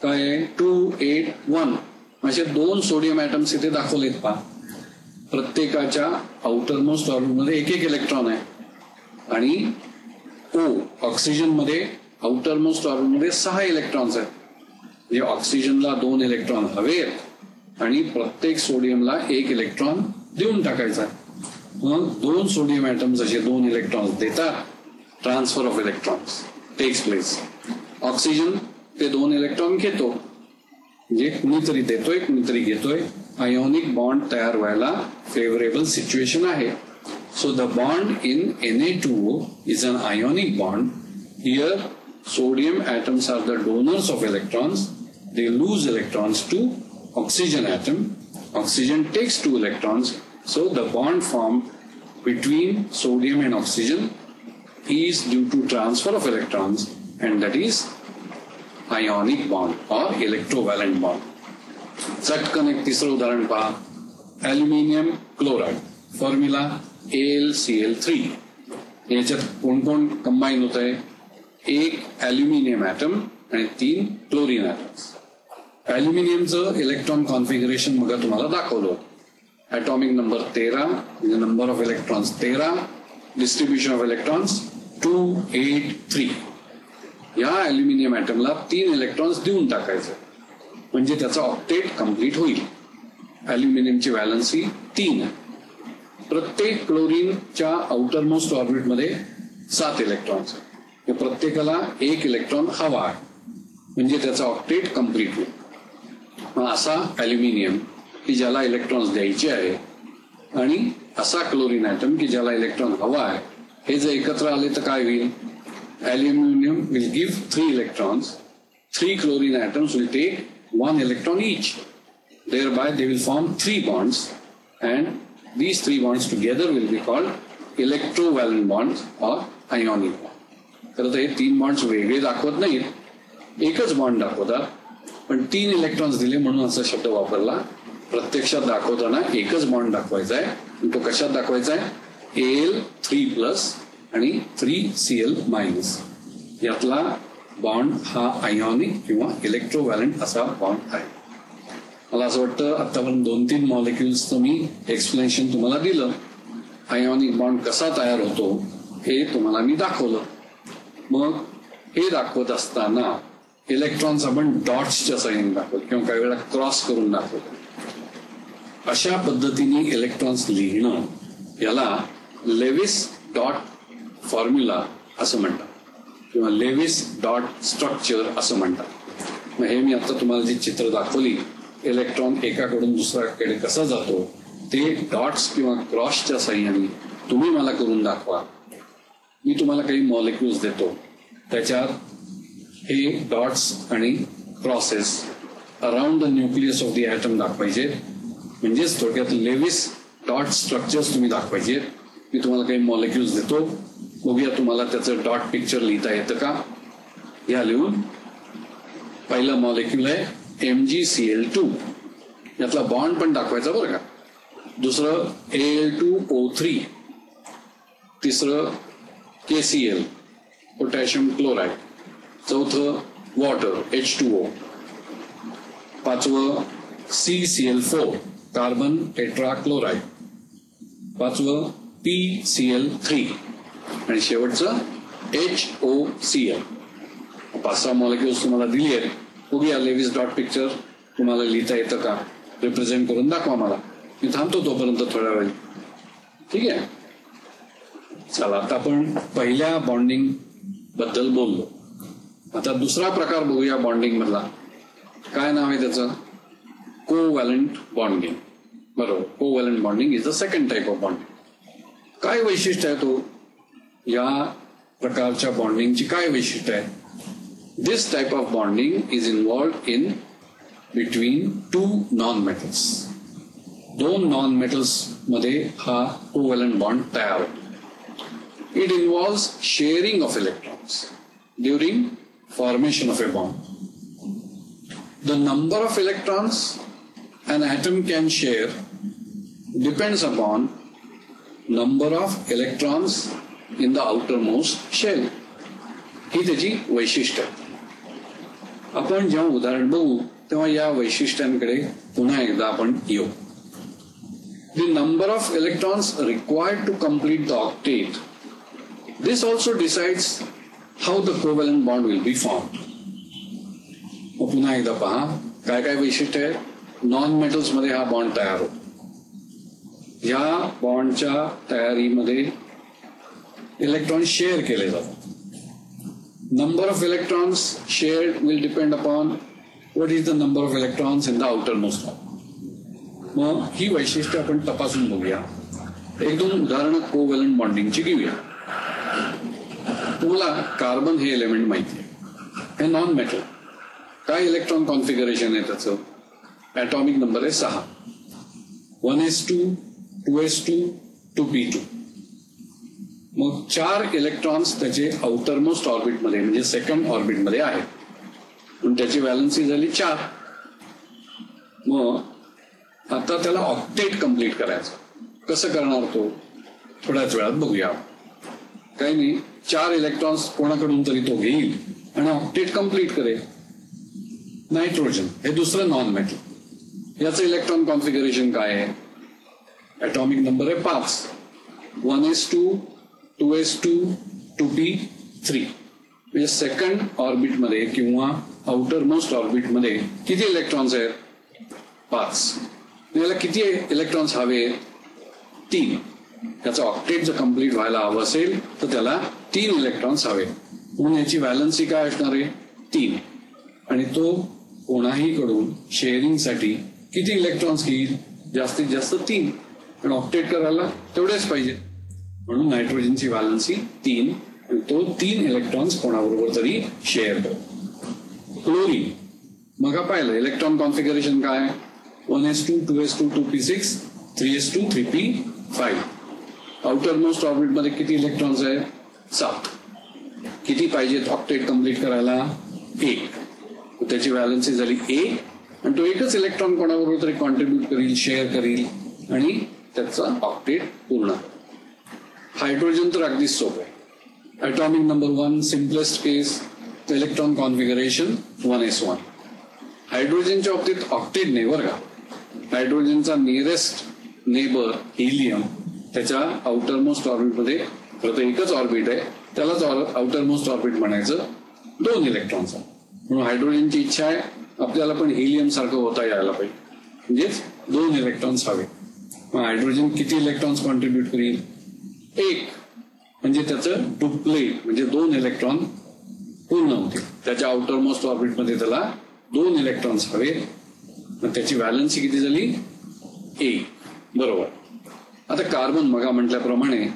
काय आहे? 281. असे 2 सोडियम ॲटम्स इथे दाखवलेत पहा. प्रत्येकाच्या आउटरमोस्ट ऑर्बिटमध्ये एक इलेक्ट्रॉन आहे आणि ऑक्सिजन मध्ये आउटरमोस्ट ऑर्बिटमध्ये 6 इलेक्ट्रॉन्स आहेत. म्हणजे ऑक्सिजनला 2 इलेक्ट्रॉन हवेत आणि प्रत्येक सोडियमला 1 इलेक्ट्रॉन देऊन टाकायचा. मग 2 सोडियम ॲटम्स असे 2 इलेक्ट्रॉन्स देतात. Transfer of electrons takes place. Oxygen ते 2 इलेक्ट्रॉन घेतो, म्हणजे कुणीतरी देतोय कुणीतरी घेतोय. आयोनिक बॉन्ड तयार व्हायला फेवरेबल सिच्युएशन आहे. So the bond in Na2O is an ionic bond. Here sodium atoms are the donors of electrons. They lose electrons to oxygen atom. Oxygen takes 2 electrons. So the bond formed between sodium and oxygen is due to transfer of electrons, and that is ionic bond or electrovalent bond. चटकन एक तिसरं उदाहरण पहा. Aluminium chloride. Formula AlCl3. याच्यात कोण कोण combine होत आहे? 1 अल्युमिनियम ॲटम आणि 3 क्लोरीन ॲटम्स. अल्युमिनियमचं इलेक्ट्रॉन कॉन्फिगरेशन मग तुम्हाला दाखवलं. ॲटॉमिक नंबर 13 म्हणजे number of electrons 13. Distribution of electrons 283. या अल्युमिनियम ॲटमला 3 इलेक्ट्रॉन्स देऊन टाकायचे म्हणजे त्याचा ऑक्टेट कम्प्लीट होईल. अल्युमिनियमची व्हॅलन्सी 3 आहे. प्रत्येक क्लोरीनच्या आउटरमोस्ट ऑर्बिटमध्ये 7 इलेक्ट्रॉन्स आहेत. प्रत्येकाला 1 इलेक्ट्रॉन हवा आहे म्हणजे त्याचा ऑक्टेट कम्प्लीट होईल. असा अल्युमिनियम की ज्याला इलेक्ट्रॉन्स द्यायचे आहे आणि असा क्लोरीन ॲटम की ज्याला इलेक्ट्रॉन हवा आहे, हे जर एकत्र आले तर काय होईल? Aluminium will give 3 electrons. 3 chlorine atoms will take 1 electron each. Thereby they will form 3 bonds, and these 3 bonds together will be called electrovalent bonds or ionic bond. खरं तर हे 3 bonds वेगळे दाखवत नाहीत, एकच बॉन्ड दाखवतात, पण 3 इलेक्ट्रॉन्स दिले म्हणून असा शब्द वापरला. प्रत्यक्षात दाखवताना एकच बॉन्ड दाखवायचा आहे. तो कशात दाखवायचा आहे? Al3+ आणि 3Cl-. यातला बॉन्ड हा आयोनिक किंवा इलेक्ट्रोव्हॅलंट असा बॉन्ड आहे. मला असं वाटतं आतापर्यंत 2-3 मॉलिक्युल्सचं मी एक्सप्लेनेशन तुम्हाला दिलं. आयोनिक बॉन्ड कसा तयार होतो हे तुम्हाला मी दाखवलं. मग हे दाखवत असताना इलेक्ट्रॉन्स आपण डॉट्सच्या साईन दाखवतो किंवा काही वेळा क्रॉस करून दाखवतो. अशा पद्धतीने इलेक्ट्रॉन्स लिहिणं याला लेविस डॉट फॉर्म्युला असं म्हणतात किंवा लेविस डॉट स्ट्रक्चर असं म्हणतात. मग हे मी आता तुम्हाला जी चित्र दाखवली, इलेक्ट्रॉन एकाकडून दुसऱ्याकडे कसा जातो ते डॉट्स किंवा क्रॉसच्या साह्याने तुम्ही मला करून दाखवा. मी तुम्हाला काही मॉलिक्युल्स देतो, त्याच्यात हे डॉट्स आणि crosses around the nucleus of the atom दाखवायचे. म्हणजेच थोडक्यात लेविस डॉट स्ट्रक्चर्स तुम्ही दाखवायचे. मी तुम्हाला काही मॉलिक्युल्स देतो, बघूया तुम्हाला त्याचं डॉट पिक्चर लिहिता येतं का. या लिहून पहिलं मॉलिक्युल आहे MgCl2. यातला बॉन्ड पण दाखवायचा बरं का. दुसरं Al2O3. तिसरं KCl पोटॅशियम क्लोराईड. चौथं वॉटर H2O. पाचवं CCl4 कार्बन टेट्राक्लोराईड. पाचवं PCl3 आणि शेवटचं HOCl. 5-6 मॉलिक्युल्स तुम्हाला दिली आहेत. बघूया लेविस डॉट पिक्चर तुम्हाला लिहिता येतं का, रिप्रेझेंट करून दाखवा मला. मी थांबतो तोपर्यंत थोड्या वेळ. ठीक आहे, चला आता आपण पहिल्या बॉन्डिंग बद्दल बोललो. आता दुसरा प्रकार बघूया बॉन्डिंग मधला. काय नाव आहे त्याचं? Covalent bonding. बरोबर, covalent bonding is the second type of bonding. काय वैशिष्ट्य आहे तो? या प्रकारच्या बॉन्डिंगची काय वैशिष्ट्य आहे? This type of bonding is involved in between 2 non-metals. 2 non-metals मध्ये हा कोव्हॅलंट बॉन्ड तयार होतो. It involves sharing of electrons during formation of a bond. The number of electrons an atom can share depends upon number of electrons in the outermost shell. ही त्याची वैशिष्ट्य. आपण जेव्हा उदाहरण बघू तेव्हा या वैशिष्ट्यांकडे पुन्हा एकदा आपण येऊ. The number of electrons required to complete the octet. This also decides how the covalent bond will be formed. पुन्हा एकदा पहा काय काय वैशिष्ट्य आहे. नॉन मेटल्स मध्ये हा बॉन्ड तयार होतो. या बॉन्डच्या तयारीमध्ये इलेक्ट्रॉन शेअर केले जातात. Number of electrons shared will depend upon what is the number of electrons in the outer most bond. मग ही वैशिष्ट्य आपण तपासून बघूया. 1-2 उदाहरणं कोव्हॅलंट बॉन्डिंगची घेऊया. तुम्हाला कार्बन हे एलिमेंट माहिती आहे, हे नॉन मेटल. काय इलेक्ट्रॉन कॉन्फिगरेशन आहे त्याचं? ॲटॉमिक नंबर आहे 6. 1s2 2s2 2p2. मग 4 इलेक्ट्रॉन्स त्याचे आउटरमोस्ट ऑर्बिटमध्ये म्हणजे सेकंड ऑर्बिटमध्ये आहेत. पण त्याची व्हॅलन्सी झाली 4. मग आता त्याला ऑक्टेट कम्प्लीट करायचं. कसं करणार तो? थोड्याच वेळात बघूया. काही नाही, 4 इलेक्ट्रॉन्स कोणाकडून तरी तो घेईल आणि ऑक्टेट कम्प्लीट करेल. नायट्रोजन हे दुसरं नॉन मेटल. याचं इलेक्ट्रॉन कॉन्फिगरेशन काय आहे? ॲटॉमिक नंबर आहे 5. 1s2 2s2 2p3. म्हणजे सेकंड ऑर्बिटमध्ये किंवा आउटर मोस्ट ऑर्बिटमध्ये किती इलेक्ट्रॉन्स आहेत? 5. याला किती इलेक्ट्रॉन्स हवे? 3. त्याचं ऑक्टेट जर कम्प्लीट व्हायला हवं असेल तर त्याला 3 इलेक्ट्रॉन्स हवे. म्हणून याची व्हॅलन्सी काय असणार आहे? 3. आणि तो कोणाही कडून शेअरिंगसाठी किती इलेक्ट्रॉन्स घेईल? जास्तीत जास्त 3, पण ऑक्टेट करायला तेवढेच पाहिजे, म्हणून नायट्रोजनची व्हॅलन्सी 3, आणि तो 3 इलेक्ट्रॉन्स कोणाबरोबर तरी शेअर करतो. क्लोरीन मग पाहिलं इलेक्ट्रॉन कॉन्फिगरेशन काय? 1s2 2s2 2p6 3s2 3p5. Outer most orbit मध्ये किती इलेक्ट्रॉन्स आहेत? 7. किती पाहिजेत ऑक्टेट कम्प्लीट करायला? 1. त्याची व्हॅलन्सी झाली 1, आणि तो एकच इलेक्ट्रॉन कोणाबरोबर तरी कॉन्ट्रीब्युट करील, शेअर करील, आणि त्याचा ऑक्टेट पूर्ण. हायड्रोजन तर अगदीच सोपं आहे. ॲटॉमिक नंबर 1 सिम्पलेस्ट केस, इलेक्ट्रॉन कॉन्फिगरेशन 1s1. हायड्रोजनच्या बाबतीत ऑक्टेट नाही बरं का. हायड्रोजनचा नियरेस्ट नेबर हिलियम, त्याच्या आउटर मोस्ट ऑर्बिटमध्ये खरं एकच ऑर्बिट आहे, त्यालाच आउटर मोस्ट ऑर्बिट म्हणायचं, 2 इलेक्ट्रॉन्स. म्हणून हायड्रोजनची इच्छा आहे आपल्याला पण हिलियम सारखं होता यायला पाहिजे, म्हणजेच 2 इलेक्ट्रॉन्स हवे. मग हायड्रोजन किती इलेक्ट्रॉन्स कॉन्ट्रीब्युट करील? 1, म्हणजे त्याचं डुप्लेट, म्हणजे 2 इलेक्ट्रॉन पूर्ण होतील. त्याच्या आउटर मोस्ट ऑर्बिटमध्ये त्याला 2 इलेक्ट्रॉन्स हवे. मग त्याची व्हॅलन्सी किती झाली? 1. बरोबर. आता कार्बन मगा म्हटल्याप्रमाणे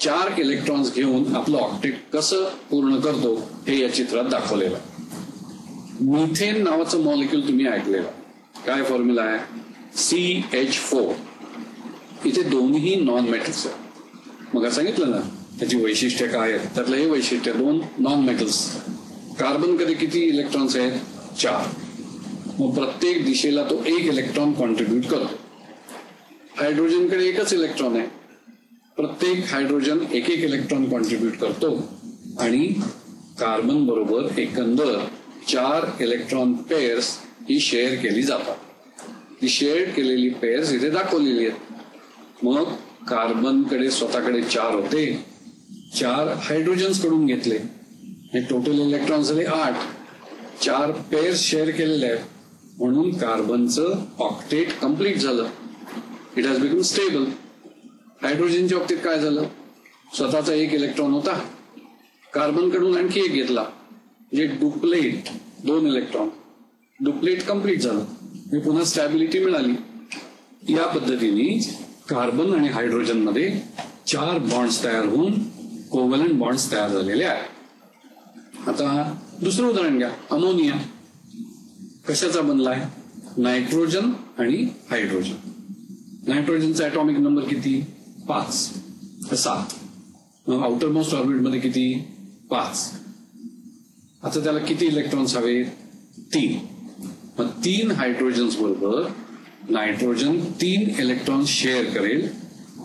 4 इलेक्ट्रॉन्स घेऊन आपलं ऑक्टेट कसं पूर्ण करतो हे या चित्रात दाखवलेलं आहे. मिथेन नावाचं मॉलिक्यूल तुम्ही ऐकलेलं. काय फॉर्म्युला आहे? CH4. इथे दोन्ही नॉन मेटल्स आहेत. मग सांगितलं ना त्याची वैशिष्ट्य काय आहेत, त्यातलं हे वैशिष्ट्य 2 नॉन मेटल्स. कार्बनकडे किती इलेक्ट्रॉन्स आहेत? 4. मग प्रत्येक दिशेला तो 1 इलेक्ट्रॉन कॉन्ट्रीब्युट करतो. हायड्रोजनकडे एकच इलेक्ट्रॉन आहे, प्रत्येक हायड्रोजन 1 इलेक्ट्रॉन कॉन्ट्रीब्युट करतो, आणि कार्बन बरोबर एकंदर 4 इलेक्ट्रॉन पेअर्स ही शेअर केली जातात. ही शेअर केलेली पेअर्स इथे दाखवलेली आहेत. मग कार्बनकडे स्वतःकडे 4 होते, 4 हायड्रोजन्स कडून घेतले, हे टोटल इलेक्ट्रॉन झाले 8. 4 पेअर्स शेअर केलेले आहेत, म्हणून कार्बनचं ऑक्टेट कम्प्लीट झालं. It has become stable. हायड्रोजनच्या बाबतीत काय झालं? स्वतःचा 1 इलेक्ट्रॉन होता, कार्बन कडून आणखी 1 घेतला, म्हणजे डुप्लेट 2 इलेक्ट्रॉन, डुप्लेट कम्प्लीट झालं, म्हणजे पुन्हा स्टॅबिलिटी मिळाली. या पद्धतीने कार्बन आणि हायड्रोजन मध्ये 4 बॉन्ड्स तयार होऊन कोव्हलंट बॉन्ड्स तयार झालेले आहेत. आता दुसरं उदाहरण घ्या, अमोनिया. कशाचा बनलाय? नायट्रोजन आणि हायड्रोजन. नायट्रोजनचा ॲटॉमिक नंबर किती? 5, 7. मग आउटर मोस्ट ऑर्बिट मध्ये किती? 5. आता त्याला किती इलेक्ट्रॉन्स हवे? 3. मग 3 हायड्रोजन्स बरोबर नायट्रोजन 3 इलेक्ट्रॉन्स शेअर करेल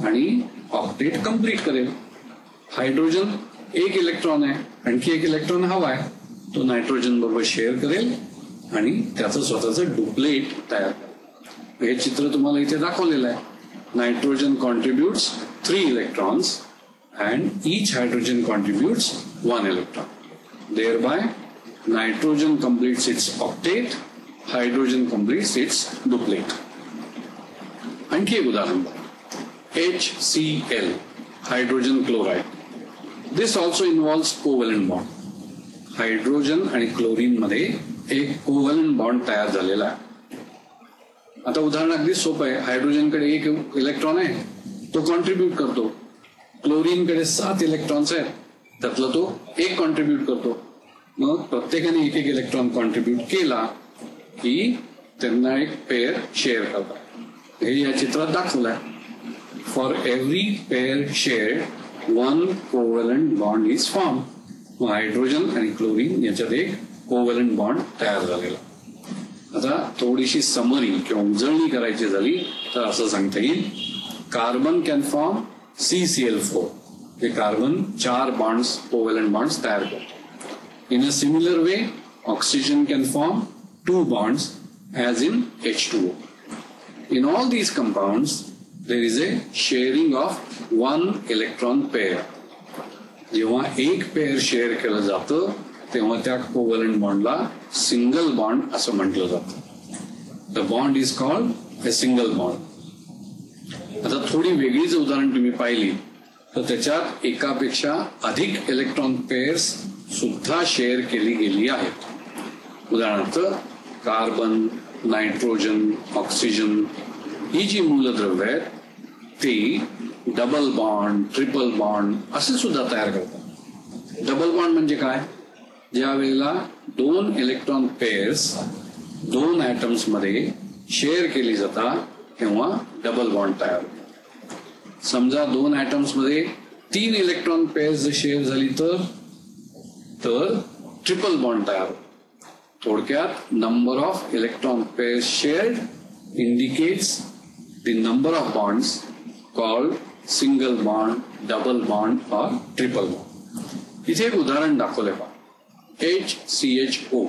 आणि ऑक्टेट कम्प्लीट करेल. हायड्रोजन 1 इलेक्ट्रॉन आहे, आणखी 1 इलेक्ट्रॉन हवा आहे, तो नायट्रोजन बरोबर शेअर करेल आणि त्याचं स्वतःचं डुप्लेट तयार करेल. हे चित्र तुम्हाला इथे दाखवलेलं आहे. Nitrogen contributes 3 electrons and each hydrogen contributes 1 electron. Thereby, nitrogen completes its octet, hydrogen completes its duplet. आणखी एक उदाहरण HCl, hydrogen chloride. This also involves covalent bond. Hydrogen आणि क्लोरीन मध्ये एक कोव्हलंट बॉन्ड तयार झालेला आहे. आता उदाहरण अगदी सोपं आहे. हायड्रोजनकडे 1 इलेक्ट्रॉन आहे, तो कॉन्ट्रीब्युट करतो. क्लोरीनकडे 7 इलेक्ट्रॉन्स आहेत, त्यातला तो 1 कॉन्ट्रीब्युट करतो. मग प्रत्येकाने 1 इलेक्ट्रॉन कॉन्ट्रीब्युट केला की त्यांना एक पेअर शेअर करतात. हे या चित्रात दाखवलं आहे. For every pair share 1 covalent bond is form. मग हायड्रोजन आणि क्लोरीन याच्यात एक कोव्हलंट बॉन्ड तयार झालेला. आता थोडीशी समरी किंवा उजळणी करायची झाली तर असं सांगता येईल, कार्बन कॅन फॉर्म CCl4. हे कार्बन 4 बॉन्ड्स कोव्हलंट बॉन्ड्स तयार करतो. In a similar way oxygen can form 2 bonds as in H2O. In all these compounds there is a sharing of 1 electron pair. जेव्हा 1 पेअर शेअर केलं जातं तेव्हा त्या कोव्हलंट बॉन्डला single bond असं म्हटलं जातं. The bond is called a single bond. आता थोडी वेगळीच उदाहरण तुम्ही पाहिली तर त्याच्यात एकापेक्षा अधिक इलेक्ट्रॉन पेअर्स सुद्धा शेअर केली गेली आहेत. उदाहरणार्थ कार्बन, नायट्रोजन, ऑक्सिजन ही जी मूलद्रव्य आहेत ती डबल बॉन्ड, ट्रिपल बॉन्ड असे सुद्धा तयार करतात. डबल बॉन्ड म्हणजे काय? ज्या वेळेला 2 इलेक्ट्रॉन पेअर्स 2 ऍटम्स मध्ये शेअर केली जातात तेव्हा डबल बॉन्ड तयार होतो. समजा 2 ऍटम्स मध्ये 3 इलेक्ट्रॉन पेअर्स जर शेअर झाली तर ट्रिपल बॉन्ड तयार होतो. थोडक्यात number of electron pairs shared indicates the number of bonds called single bond, double bond और ट्रिपल बॉन्ड. इथे एक उदाहरण दाखवलंय पहा. HCHO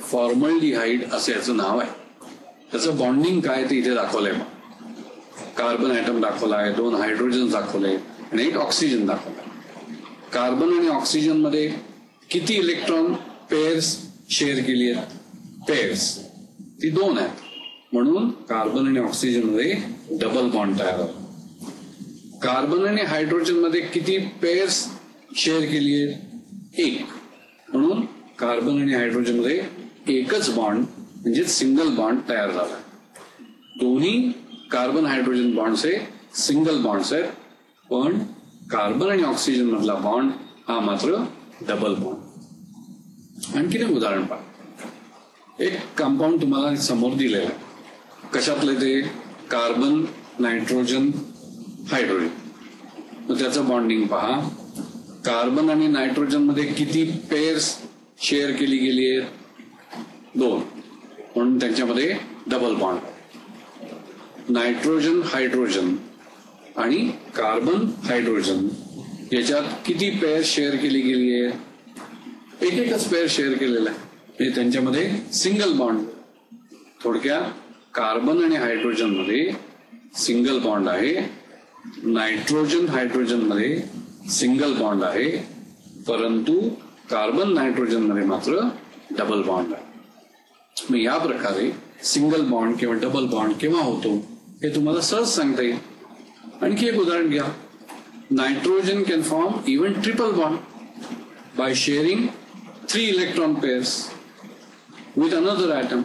फॉर्मल्डिहाइड असे याचं नाव आहे. त्याचं बॉन्डिंग काय ते इथे दाखवलंय पहा. कार्बन ऍटम दाखवला आहे, 2 हायड्रोजन दाखवले आणि 1 ऑक्सिजन दाखवलाय. कार्बन आणि ऑक्सिजन मध्ये किती इलेक्ट्रॉन पेअर्स शेअर केली आहेत? पेअर्स ती 2 आहेत म्हणून कार्बन आणि ऑक्सिजन मध्ये डबल बॉन्ड तयार होतो. कार्बन आणि हायड्रोजन मध्ये किती पेअर्स शेअर केली आहेत? 1 म्हणून कार्बन आणि हायड्रोजन मध्ये एकच बॉन्ड म्हणजे सिंगल बॉन्ड तयार झाला. दोन्ही कार्बन हायड्रोजन बॉन्ड्स हे सिंगल बॉन्ड्स आहेत पण कार्बन आणि ऑक्सिजन मधला बॉन्ड हा मात्र डबल बॉन्ड. आणखी एक उदाहरण पहा. एक कंपाऊंड तुम्हाला समोर दिलेलं आहे. कशातले ते? Carbon, nitrogen, hydrogen. मग त्याचं बॉन्डिंग पहा. कार्बन आणि नायट्रोजन मध्ये किती पेअर्स शेअर केली गेली आहेत? 2 म्हणून त्यांच्यामध्ये डबल बॉन्ड. नायट्रोजन, हायड्रोजन आणि कार्बन, हायड्रोजन याच्यात किती पेअर शेअर केली गेली आहे? एकच पेअर शेअर केलेला आहे म्हणजे त्यांच्यामध्ये सिंगल बॉन्ड. थोडक्यात कार्बन आणि हायड्रोजन मध्ये सिंगल बॉन्ड आहे, नायट्रोजन हायड्रोजन मध्ये सिंगल बॉन्ड आहे परंतु कार्बन नायट्रोजन मध्ये मात्र डबल बॉन्ड आहे. मग या प्रकारे सिंगल बॉन्ड किंवा डबल बॉन्ड केव्हा होतो हे तुम्हाला सहज सांगता येईल. आणखी एक उदाहरण घ्या. Nitrogen can form even triple bond by sharing 3 electron pairs with another atom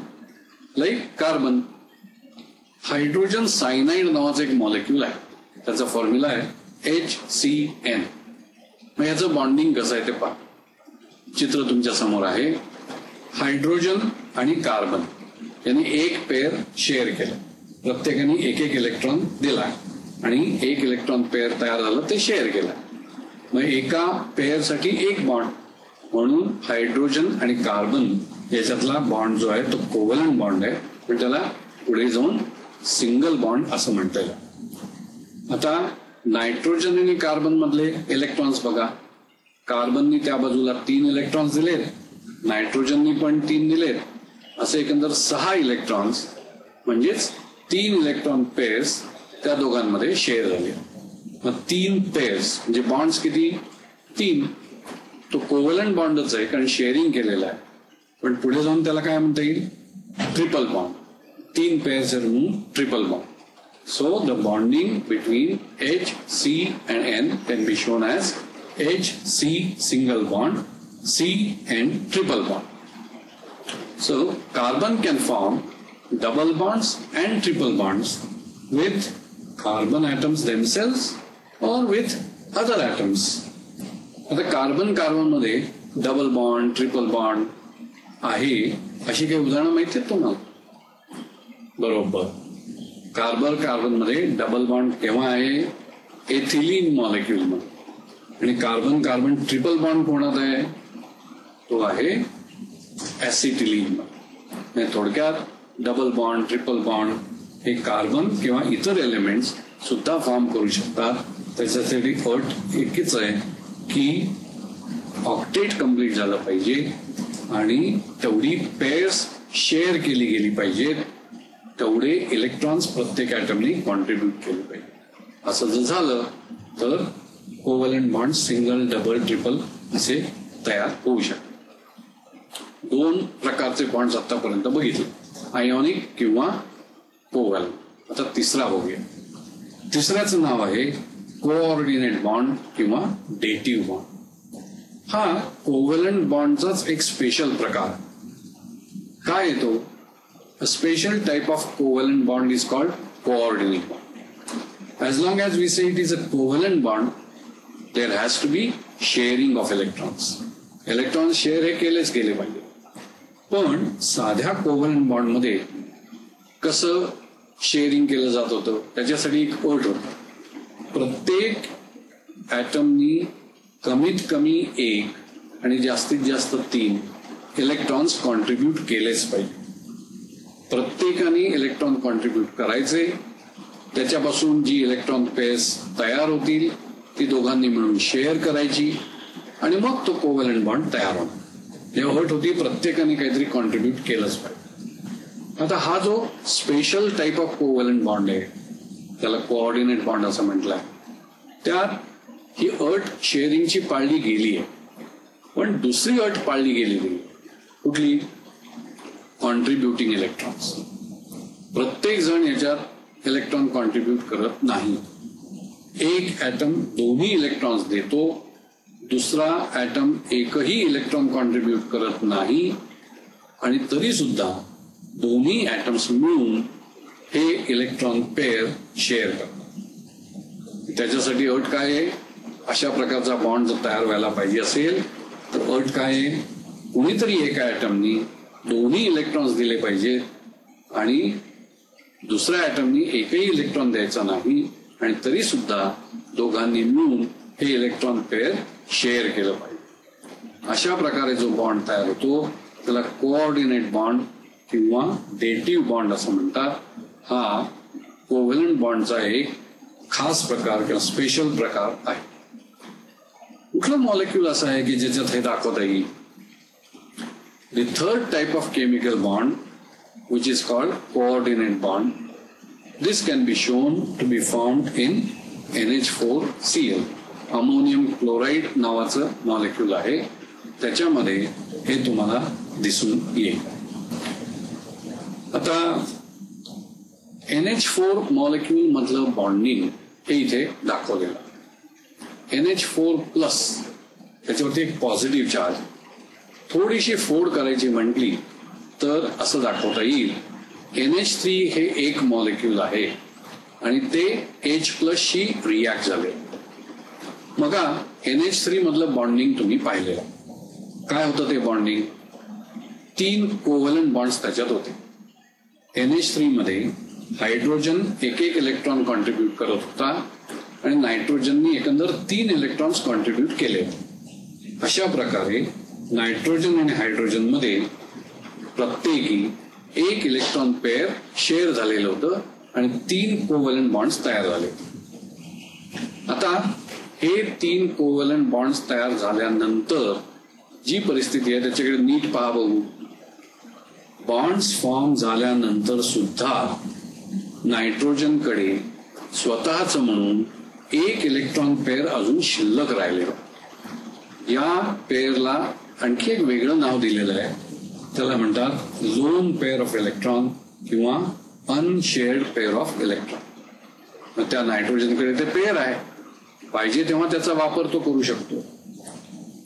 like carbon. Hydrogen cyanide नावाचं एक मॉलिक्यूल आहे. त्याचा फॉर्म्युला आहे HCN. मग याचं बॉन्डिंग कसं आहे ते पहा. चित्र तुमच्या समोर आहे. हायड्रोजन आणि कार्बन यांनी 1 पेअर शेअर केलं. प्रत्येकाने 1 इलेक्ट्रॉन दिला आणि 1 इलेक्ट्रॉन पेअर तयार झालं ते शेअर केलं. मग एका पेअरसाठी 1 बॉन्ड म्हणून हायड्रोजन आणि कार्बन याच्यातला बॉन्ड जो आहे तो कोव्हलंट बॉन्ड आहे पण त्याला पुढे जाऊन सिंगल बॉन्ड असं म्हणता येईल. आता नायट्रोजन आणि कार्बन मधले इलेक्ट्रॉन्स बघा. कार्बननी त्या बाजूला 3 इलेक्ट्रॉन्स दिलेत, नायट्रोजननी पण 3 दिलेत. असे एकंदर 6 इलेक्ट्रॉन्स म्हणजेच 3 इलेक्ट्रॉन पेअर्स त्या दोघांमध्ये शेअर झाले. मग 3 पेअर्स म्हणजे बॉन्ड्स किती? 3. तो कोव्हलंट बॉन्डच आहे कारण शेअरिंग केलेला आहे पण पुढे जाऊन त्याला काय म्हणता येईल? Triple bond. 3 पेअर्स म्हणून triple bond. So the bonding between H, C and N can be shown as H, C single bond, C and triple bond. So carbon can form double bonds and triple bonds with carbon atoms themselves or with other atoms. आता carbon मध्ये double bond, triple bond आहे अशी काही उदाहरणं माहिती आहेत तुम्हाला? बरोबर. कार्बन मध्ये डबल बॉन्ड केव्हा आहे? एथिलीन मॉलिक्यूल मध्ये. आणि कार्बन ट्रिपल बॉन्ड कोणात आहे? तो आहे ऍसिटिलीन मध्ये. थोडक्यात डबल बॉन्ड, ट्रिपल बॉन्ड हे कार्बन किंवा इतर एलिमेंट्स सुद्धा फॉर्म करू शकतात. त्याच्यासाठी अट एकच आहे की ऑक्टेट कम्प्लीट झालं पाहिजे आणि तेवढी पेअर्स शेअर केली गेली पाहिजेत, तेवढे इलेक्ट्रॉन्स प्रत्येक ॲटमनी कॉन्ट्रीब्यूट केले पाहिजे. असं जर झालं तर कोव्हलंट बॉन्ड सिंगल, डबल, ट्रिपल असे तयार होऊ शकतात. 2 प्रकारचे बॉन्ड्स आतापर्यंत बघितले, आयोनिक किंवा कोव्हलंट. आता तिसरा बघूया. तिसऱ्याचं नाव आहे कोऑर्डिनेट बॉन्ड किंवा डेटिव्ह बॉन्ड. हा कोव्हलंट बॉन्डचाच एक स्पेशल प्रकार. काय येतो? A special type of covalent bond is called coordinate bond. As long as we say it is a covalent bond, there has to be sharing of electrons. Electrons share हे केलेच गेले पाहिजे. पण साध्या कोव्हलंट बॉन्ड मध्ये कसं शेअरिंग केलं जात होतं? त्याच्यासाठी एक अट होती. प्रत्येक ऍटमनी कमीत कमी 1 आणि जास्तीत जास्त 3 इलेक्ट्रॉन्स कॉन्ट्रीब्यूट केलेच पाहिजे. प्रत्येकाने इलेक्ट्रॉन कॉन्ट्रीब्यूट करायचे. त्याच्यापासून जी इलेक्ट्रॉन पेअर्स तयार होतील ती दोघांनी मिळून शेअर करायची आणि मग तो कोव्हलंट बॉन्ड तयार होणार. ही अट होती, प्रत्येकाने काहीतरी कॉन्ट्रीब्यूट केलंच पाहिजे. आता हा जो स्पेशल टाईप ऑफ कोव्हलंट बॉन्ड आहे, त्याला कोऑर्डिनेट बॉन्ड असं म्हटलंय, त्यात ही अट शेअरिंगची पाळली गेली आहे. पण दुसरी अट पाळली गेलेली आहे. कुठली? Contributing electrons. प्रत्येक जण याच्यात इलेक्ट्रॉन कॉन्ट्रीब्यूट करत नाही. एक ऍटम दोन्ही इलेक्ट्रॉन्स देतो, दुसरा ऍटम एकही इलेक्ट्रॉन कॉन्ट्रीब्यूट करत नाही, आणि तरी सुद्धा दोन्ही ऍटम्स मिळून हे इलेक्ट्रॉन पेअर शेअर करतात. त्याच्यासाठी अट काय आहे? अशा प्रकारचा बॉन्ड जर तयार व्हायला पाहिजे असेल तर अट काय आहे? कुणीतरी एका ऍटमनी दोन्ही इलेक्ट्रॉन्स दिले पाहिजेत आणि दुसऱ्या ऍटमनी एकही इलेक्ट्रॉन द्यायचा नाही, आणि तरी सुद्धा दोघांनी मिळून हे इलेक्ट्रॉन पेअर शेअर केलं पाहिजे. अशा प्रकारे जो बॉन्ड तयार होतो त्याला कोऑर्डिनेट बॉन्ड किंवा डेटिव्ह बॉन्ड असं म्हणतात. हा कोव्हलंट बॉन्डचा एक खास प्रकार किंवा स्पेशल प्रकार आहे. कुठलं मॉलिक्यूल असं आहे की ज्याच्यात हे दाखवता येईल? The third type of chemical bond, which is called coordinate bond, this can be shown to be formed in NH4Cl. Ammonium chloride नावाचं मॉलिक्यूल आहे, त्याच्यामध्ये हे तुम्हाला दिसून येईल. आता NH4 मॉलिक्यूल मधलं बॉन्डिंग हे इथे दाखवलेलं. NH4+ त्याच्यावरती एक पॉझिटिव्ह चार्ज. थोडीशी फोड करायची म्हटली तर असं दाखवता येईल NH3 हे एक मॉलिक्यूल आहे आणि ते H+ शी रिॲक्ट झाले. मग NH3 मधलं बॉन्डिंग तुम्ही पाहिलेलं. काय होतं ते बॉन्डिंग? 3 कोव्हलंट बॉन्ड्स त्याच्यात होते. NH3 मध्ये हायड्रोजन एक इलेक्ट्रॉन कॉन्ट्रीब्यूट करत होता आणि नायट्रोजननी एकंदर 3 इलेक्ट्रॉन्स कॉन्ट्रीब्यूट केले. अशा प्रकारे नायट्रोजन आणि हायड्रोजन मध्ये प्रत्येकी एक इलेक्ट्रॉन पेअर शेअर झालेलं होतं आणि 3 कोव्हलंट बॉन्ड्स तयार झाले. आता हे 3 कोव्हलंट बॉन्ड्स तयार झाल्यानंतर जी परिस्थिती आहे त्याच्याकडे नीट पहा बघू. बॉन्ड्स फॉर्म झाल्यानंतर सुद्धा नायट्रोजनकडे स्वतःच म्हणून एक इलेक्ट्रॉन पेअर अजून शिल्लक राहिले. या पेअरला आणखी एक वेगळं नाव दिलेलं आहे, त्याला म्हणतात लोन पेअर ऑफ इलेक्ट्रॉन किंवा अनशेअर्ड पेअर ऑफ इलेक्ट्रॉन. त्या नायट्रोजनकडे ते पेअर आहे, पाहिजे तेव्हा त्याचा वापर तो करू शकतो.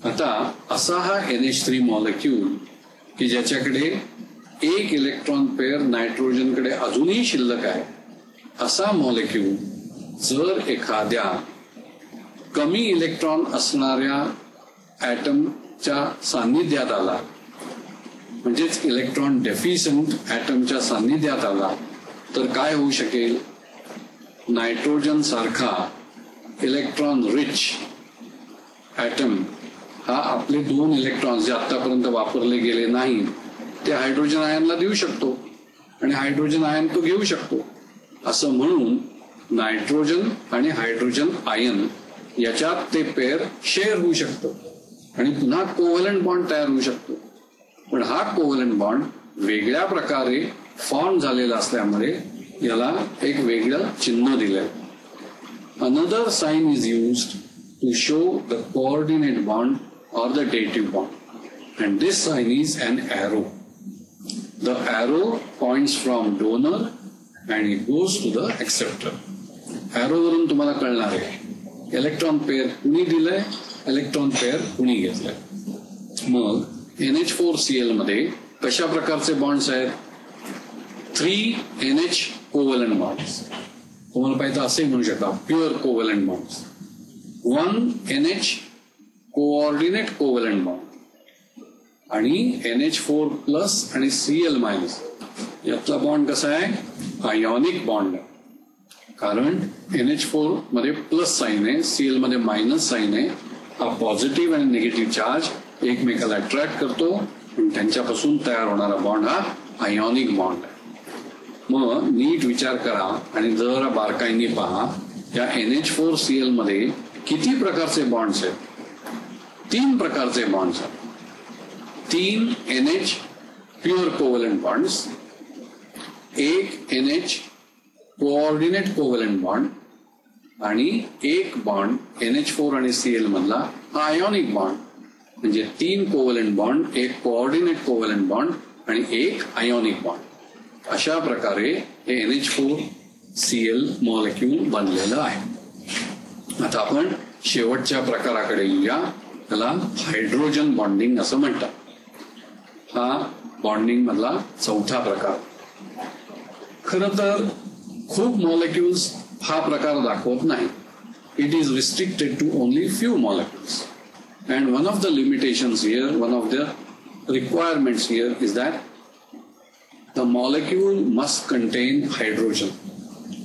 आता असा हा NH3 मॉलिक्यूल की ज्याच्याकडे एक इलेक्ट्रॉन पेअर नायट्रोजनकडे अजूनही शिल्लक आहे, असा मॉलिक्यूल जर एखाद्या कमी इलेक्ट्रॉन असणाऱ्या ऍटमच्या सान्निध्यात आला, म्हणजेच इलेक्ट्रॉन डेफिशियंट ऍटमच्या सान्निध्यात आला, तर काय होऊ शकेल? नायट्रोजन सारखा इलेक्ट्रॉन रिच ऍटम हा आपले 2 इलेक्ट्रॉन्स जे आतापर्यंत वापरले गेले नाही ते हायड्रोजन आयनला देऊ शकतो आणि हायड्रोजन आयन तो घेऊ शकतो. असं म्हणून नायट्रोजन आणि हायड्रोजन आयन याच्यात ते पेअर शेअर होऊ शकतो आणि पुन्हा कोव्हलंट बॉन्ड तयार होऊ शकतो. पण हा कोव्हलंट बॉन्ड वेगळ्या प्रकारे फॉर्म झालेला असल्यामुळे याला एक वेगळं चिन्ह दिलंय. Another sign is used to show the coordinate bond or the dative bond, and this sign is an arrow. The arrow points from donor and it goes to the acceptor. Arrow वरून तुम्हाला कळणार आहे electron pair कुणी दिलंय, electron pair कुणी घेतलंय. मग NH4Cl मध्ये कशा प्रकारचे बॉन्ड्स आहेत? 3 NH कोव्हलंट बॉन्ड्स. तुम्हाला पाहिजे असे म्हणू शकता pure covalent bonds. 1 NH coordinate covalent bond आणि NH4+ आणि Cl- यातला बॉन्ड कसा आहे? आयोनिक बॉन्ड आहे. कारण NH4 मध्ये प्लस साईन आहे, Cl मध्ये मायनस साईन आहे. हा पॉझिटिव्ह आणि निगेटिव्ह चार्ज एकमेकाला अट्रॅक्ट करतो आणि त्यांच्यापासून तयार होणारा बॉन्ड हा आयोनिक बॉन्ड आहे. मग नीट विचार करा आणि जरा बारकाईने पहा, या NH4Cl मध्ये किती प्रकारचे बॉन्ड्स आहेत? 3 प्रकारचे बॉन्ड्स आहेत. 3 NH pure covalent bonds, 1 NH coordinate covalent bond आणि 1 बॉन्ड NH4 आणि Cl मधला आयोनिक बॉन्ड. म्हणजे 3 कोव्हलंट बॉन्ड, 1 कोऑर्डिनेट कोव्हलंट बॉन्ड आणि 1 आयोनिक बॉन्ड. अशा प्रकारे हे NH4Cl मॉलिक्यूल बनलेलं आहे. आता आपण शेवटच्या प्रकाराकडे येऊया. त्याला हायड्रोजन बॉन्डिंग असं म्हणतात. हा बॉन्डिंग मधला 4था प्रकार. खरं तर खूप मॉलिक्युल्स हा प्रकार दाखवत नाही. It is restricted to only few molecules. And one of the limitations here, one of the requirements here is that the molecule must contain hydrogen.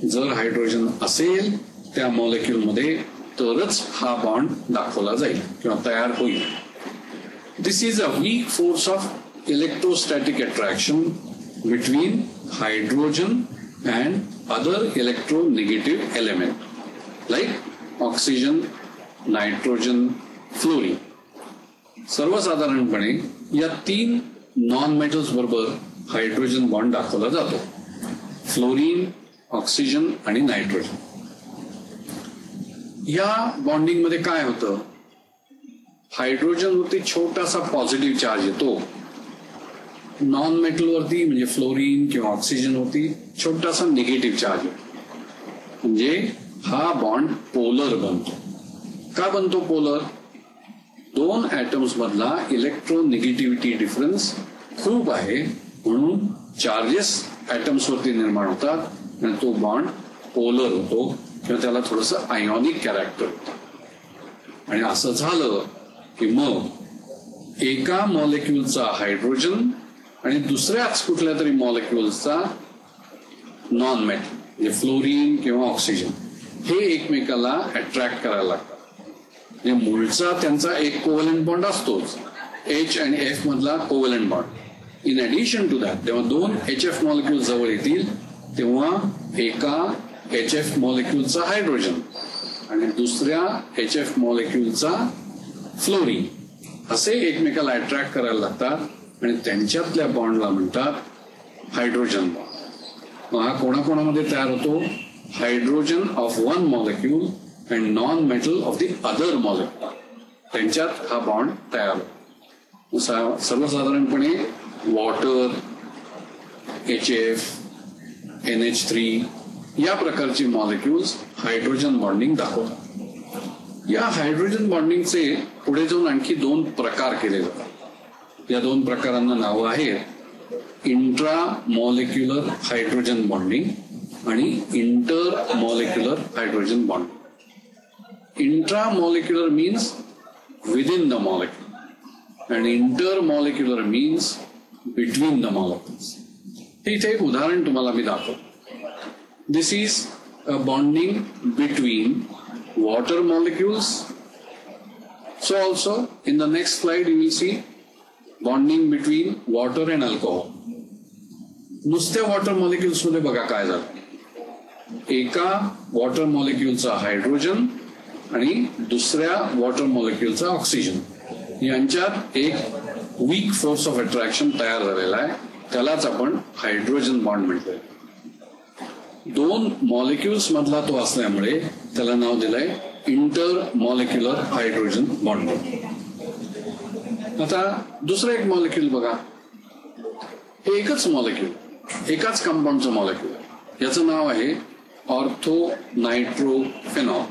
जर हायड्रोजन असेल त्या मॉलिक्यूलमध्ये तरच हा बॉन्ड दाखवला जाईल किंवा तयार होईल. This is a weak force of electrostatic attraction between hydrogen and other electronegative element like oxygen, nitrogen, fluorine. सर्वसाधारणपणे या 3 नॉन मेटल्स बरोबर हायड्रोजन बॉन्ड दाखवला जातो. फ्लोरीन, ऑक्सिजन आणि नायट्रोजन. या बॉन्डिंग मध्ये काय होतं? हायड्रोजन वरती छोटासा पॉझिटिव्ह चार्ज येतो. नॉन मेटल वरती म्हणजे फ्लोरीन किंवा ऑक्सिजन वरती छोटासा निगेटिव्ह चार्ज येतो. म्हणजे हा बॉन्ड पोलर बनतो. का बनतो पोलर? 2 ऍटम्स मधला इलेक्ट्रोनिगेटिव्हिटी डिफरन्स खूप आहे, म्हणून चार्जेस ऍटम्स वरती निर्माण होतात आणि तो बॉन्ड पोलर होतो किंवा त्याला थोडस आयोनिक कॅरेक्टर होतं. आणि असं झालं की मग एका मॉलिक्युलचा हायड्रोजन आणि दुसऱ्याच कुठल्या तरी मॉलिक्युल्सचा नॉन मेटल म्हणजे फ्लोरीन किंवा ऑक्सिजन हे एकमेकाला अट्रॅक्ट करायला लागतात. म्हणजे मूळचा त्यांचा एक कोव्हलंट बॉन्ड असतोच, H आणि F मधला covalent bond. In addition to that जेव्हा 2 HF मॉलिक्यूल जवळ येतील तेव्हा एका HF मॉलिक्यूलचा हायड्रोजन आणि दुसऱ्या HF मॉलिक्यूलचा फ्लोरीन असे एकमेकाला अट्रॅक्ट करायला लागतात आणि त्यांच्यातल्या बॉन्डला म्हणतात हायड्रोजन बॉन्ड. मग हा कोणाकोणामध्ये तयार होतो? Hydrogen of one molecule and non metal of the other molecule, त्यांच्यात हा बॉन्ड तयार होतो. सर्वसाधारणपणे वॉटर, HF, NH3 या प्रकारची मॉलिक्युल्स हायड्रोजन बॉन्डिंग दाखवतात. या हायड्रोजन बॉन्डिंगचे पुढे जाऊन आणखी 2 प्रकार केले जातात. या 2 प्रकारांना नावं आहेत इंट्रा मॉलिक्युलर हायड्रोजन बॉन्डिंग आणि inter molecular hydrogen bonding. Intra molecular means within the molecule and intermolecular means between the molecules. इथे एक उदाहरण तुम्हाला मी दाखवतो. This is a bonding between water molecules. So also in the next slide you will see bonding between water and alcohol. नुसत्या water molecules मध्ये बघा काय झालं. एका वॉटर मॉलिक्युलचा हायड्रोजन आणि दुसऱ्या वॉटर मॉलिक्युलचा ऑक्सिजन यांच्यात एक वीक फोर्स ऑफ अट्रॅक्शन तयार झालेला आहे. त्यालाच आपण हायड्रोजन बॉन्ड म्हणतोय. 2 मॉलिक्युल्स मधला तो असल्यामुळे त्याला नाव दिलंय इंटर मॉलिक्युलर हायड्रोजन बॉन्ड. आता दुसरं एक मॉलिक्यूल बघा. हे एकच मॉलिक्यूल, एकाच कंपाऊंडचं मॉलिक्यूल, याचं नाव आहे ऑर्थो नायट्रोफेनॉल.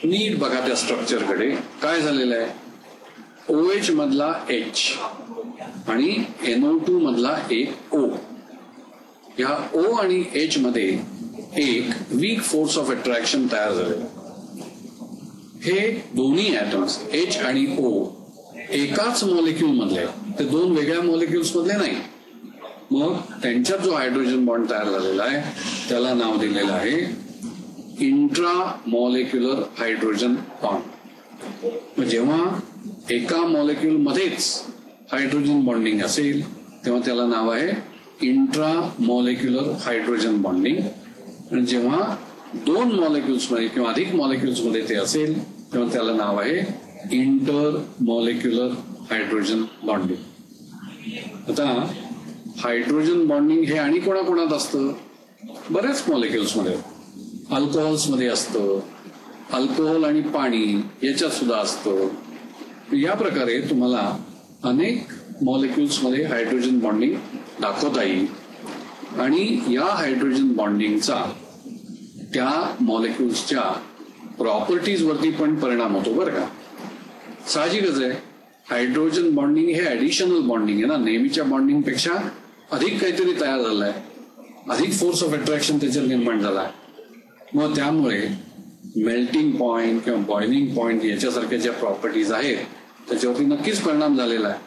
नीट बघा त्या स्ट्रक्चरकडे. काय झालेलं आहे? OH मधला H आणि NO2 मधला एक O. या O आणि H मध्ये एक वीक फोर्स ऑफ अट्रॅक्शन तयार झालेला. हे दोन्ही ऍटम्स H आणि O एकाच मॉलिक्यूल मधले, ते दोन वेगळ्या मॉलिक्युल्स मधले नाही. मग त्यांच्यात जो हायड्रोजन बॉन्ड तयार झालेला आहे त्याला नाव दिलेलं आहे इंट्रा मॉलिक्युलर हायड्रोजन बॉन्ड. जेव्हा एका मॉलिक्यूल मध्येच हायड्रोजन बॉन्डिंग असेल तेव्हा त्याला नाव आहे इंट्रा मॉलिक्युलर हायड्रोजन बॉन्डिंग. आणि जेव्हा दोन मॉलिक्युल्स मध्ये किंवा अधिक मॉलिक्युल्स मध्ये ते असेल तेव्हा त्याला नाव आहे इंटर मॉलिक्युलर हायड्रोजन बॉन्डिंग. आता हायड्रोजन बॉन्डिंग हे आणि कोणाकोणात असतं? बऱ्याच मॉलिक्युल्स मध्ये. अल्कोहोल्स मध्ये असतं, अल्कोहोल आणि पाणी याच्यात सुद्धा असतं. या प्रकारे तुम्हाला अनेक मॉलिक्युल्स मध्ये हायड्रोजन बॉन्डिंग दाखवता येईल. आणि या हायड्रोजन बॉन्डिंगचा त्या मॉलिक्युल्सच्या प्रॉपर्टीज वरती पण परिणाम होतो बरं का. साहजिकच आहे, हायड्रोजन बॉन्डिंग हे ऍडिशनल बॉन्डिंग आहे ना, नेहमीच्या बॉन्डिंग पेक्षा अधिक काहीतरी तयार झालंय, अधिक फोर्स ऑफ अट्रॅक्शन त्याच्यात निर्माण झालाय. मग त्यामुळे मेल्टिंग पॉइंट किंवा बॉइलिंग पॉइंट याच्यासारख्या ज्या प्रॉपर्टीज आहेत त्याच्यावरती नक्कीच परिणाम झालेला आहे.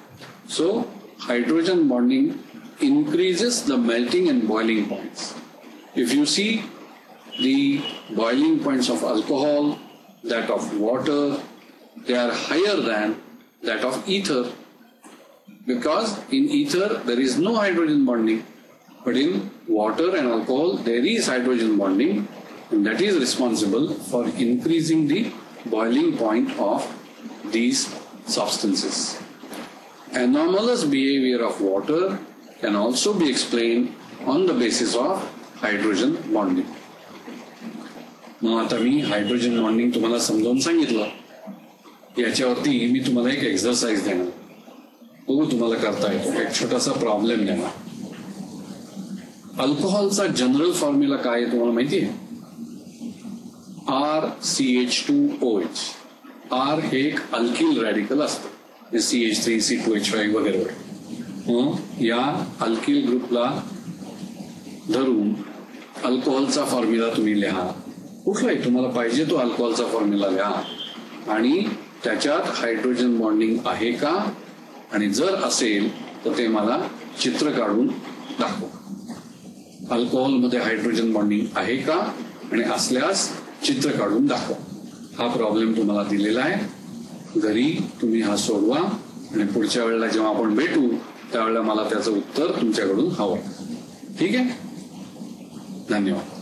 So hydrogen bonding increases the melting and boiling points. If you see the boiling points of alcohol, that of water, they are higher than that of ether, because in ether there is no hydrogen bonding, but in water and alcohol there is hydrogen bonding, and that is responsible for increasing the boiling point of these substances. Anomalous behavior of water can also be explained on the basis of hydrogen bonding. मग आता मी hydrogen bonding तुम्हाला समजावून सांगितलं. याच्यावरती मी तुम्हाला एक exercise देणार, बघू तुम्हाला करता येतो. एक छोटासा प्रॉब्लेम देणार. अल्कोहॉलचा जनरल फॉर्म्युला काय आहे तुम्हाला माहिती आहे? RCH2OH. R हे एक अल्किल रॅडिकल असतं, CH3, C2H5 वगैरे. या अल्किल ग्रुपला धरून अल्कोहोलचा फॉर्म्युला तुम्ही लिहा. कुठलाही तुम्हाला पाहिजे तो अल्कोहोलचा फॉर्म्युला लिहा आणि त्याच्यात हायड्रोजन बॉन्डिंग आहे का, आणि जर असेल तर ते मला चित्र काढून दाखवा. अल्कोहोलमध्ये हायड्रोजन बॉन्डिंग आहे का आणि असल्यास चित्र काढून दाखवा. हा प्रॉब्लेम तुम्हाला दिलेला आहे. घरी तुम्ही हा सोडवा आणि पुढच्या वेळेला जेव्हा आपण भेटू त्यावेळेला मला त्याचं उत्तर तुमच्याकडून हवं. ठीक आहे? धन्यवाद.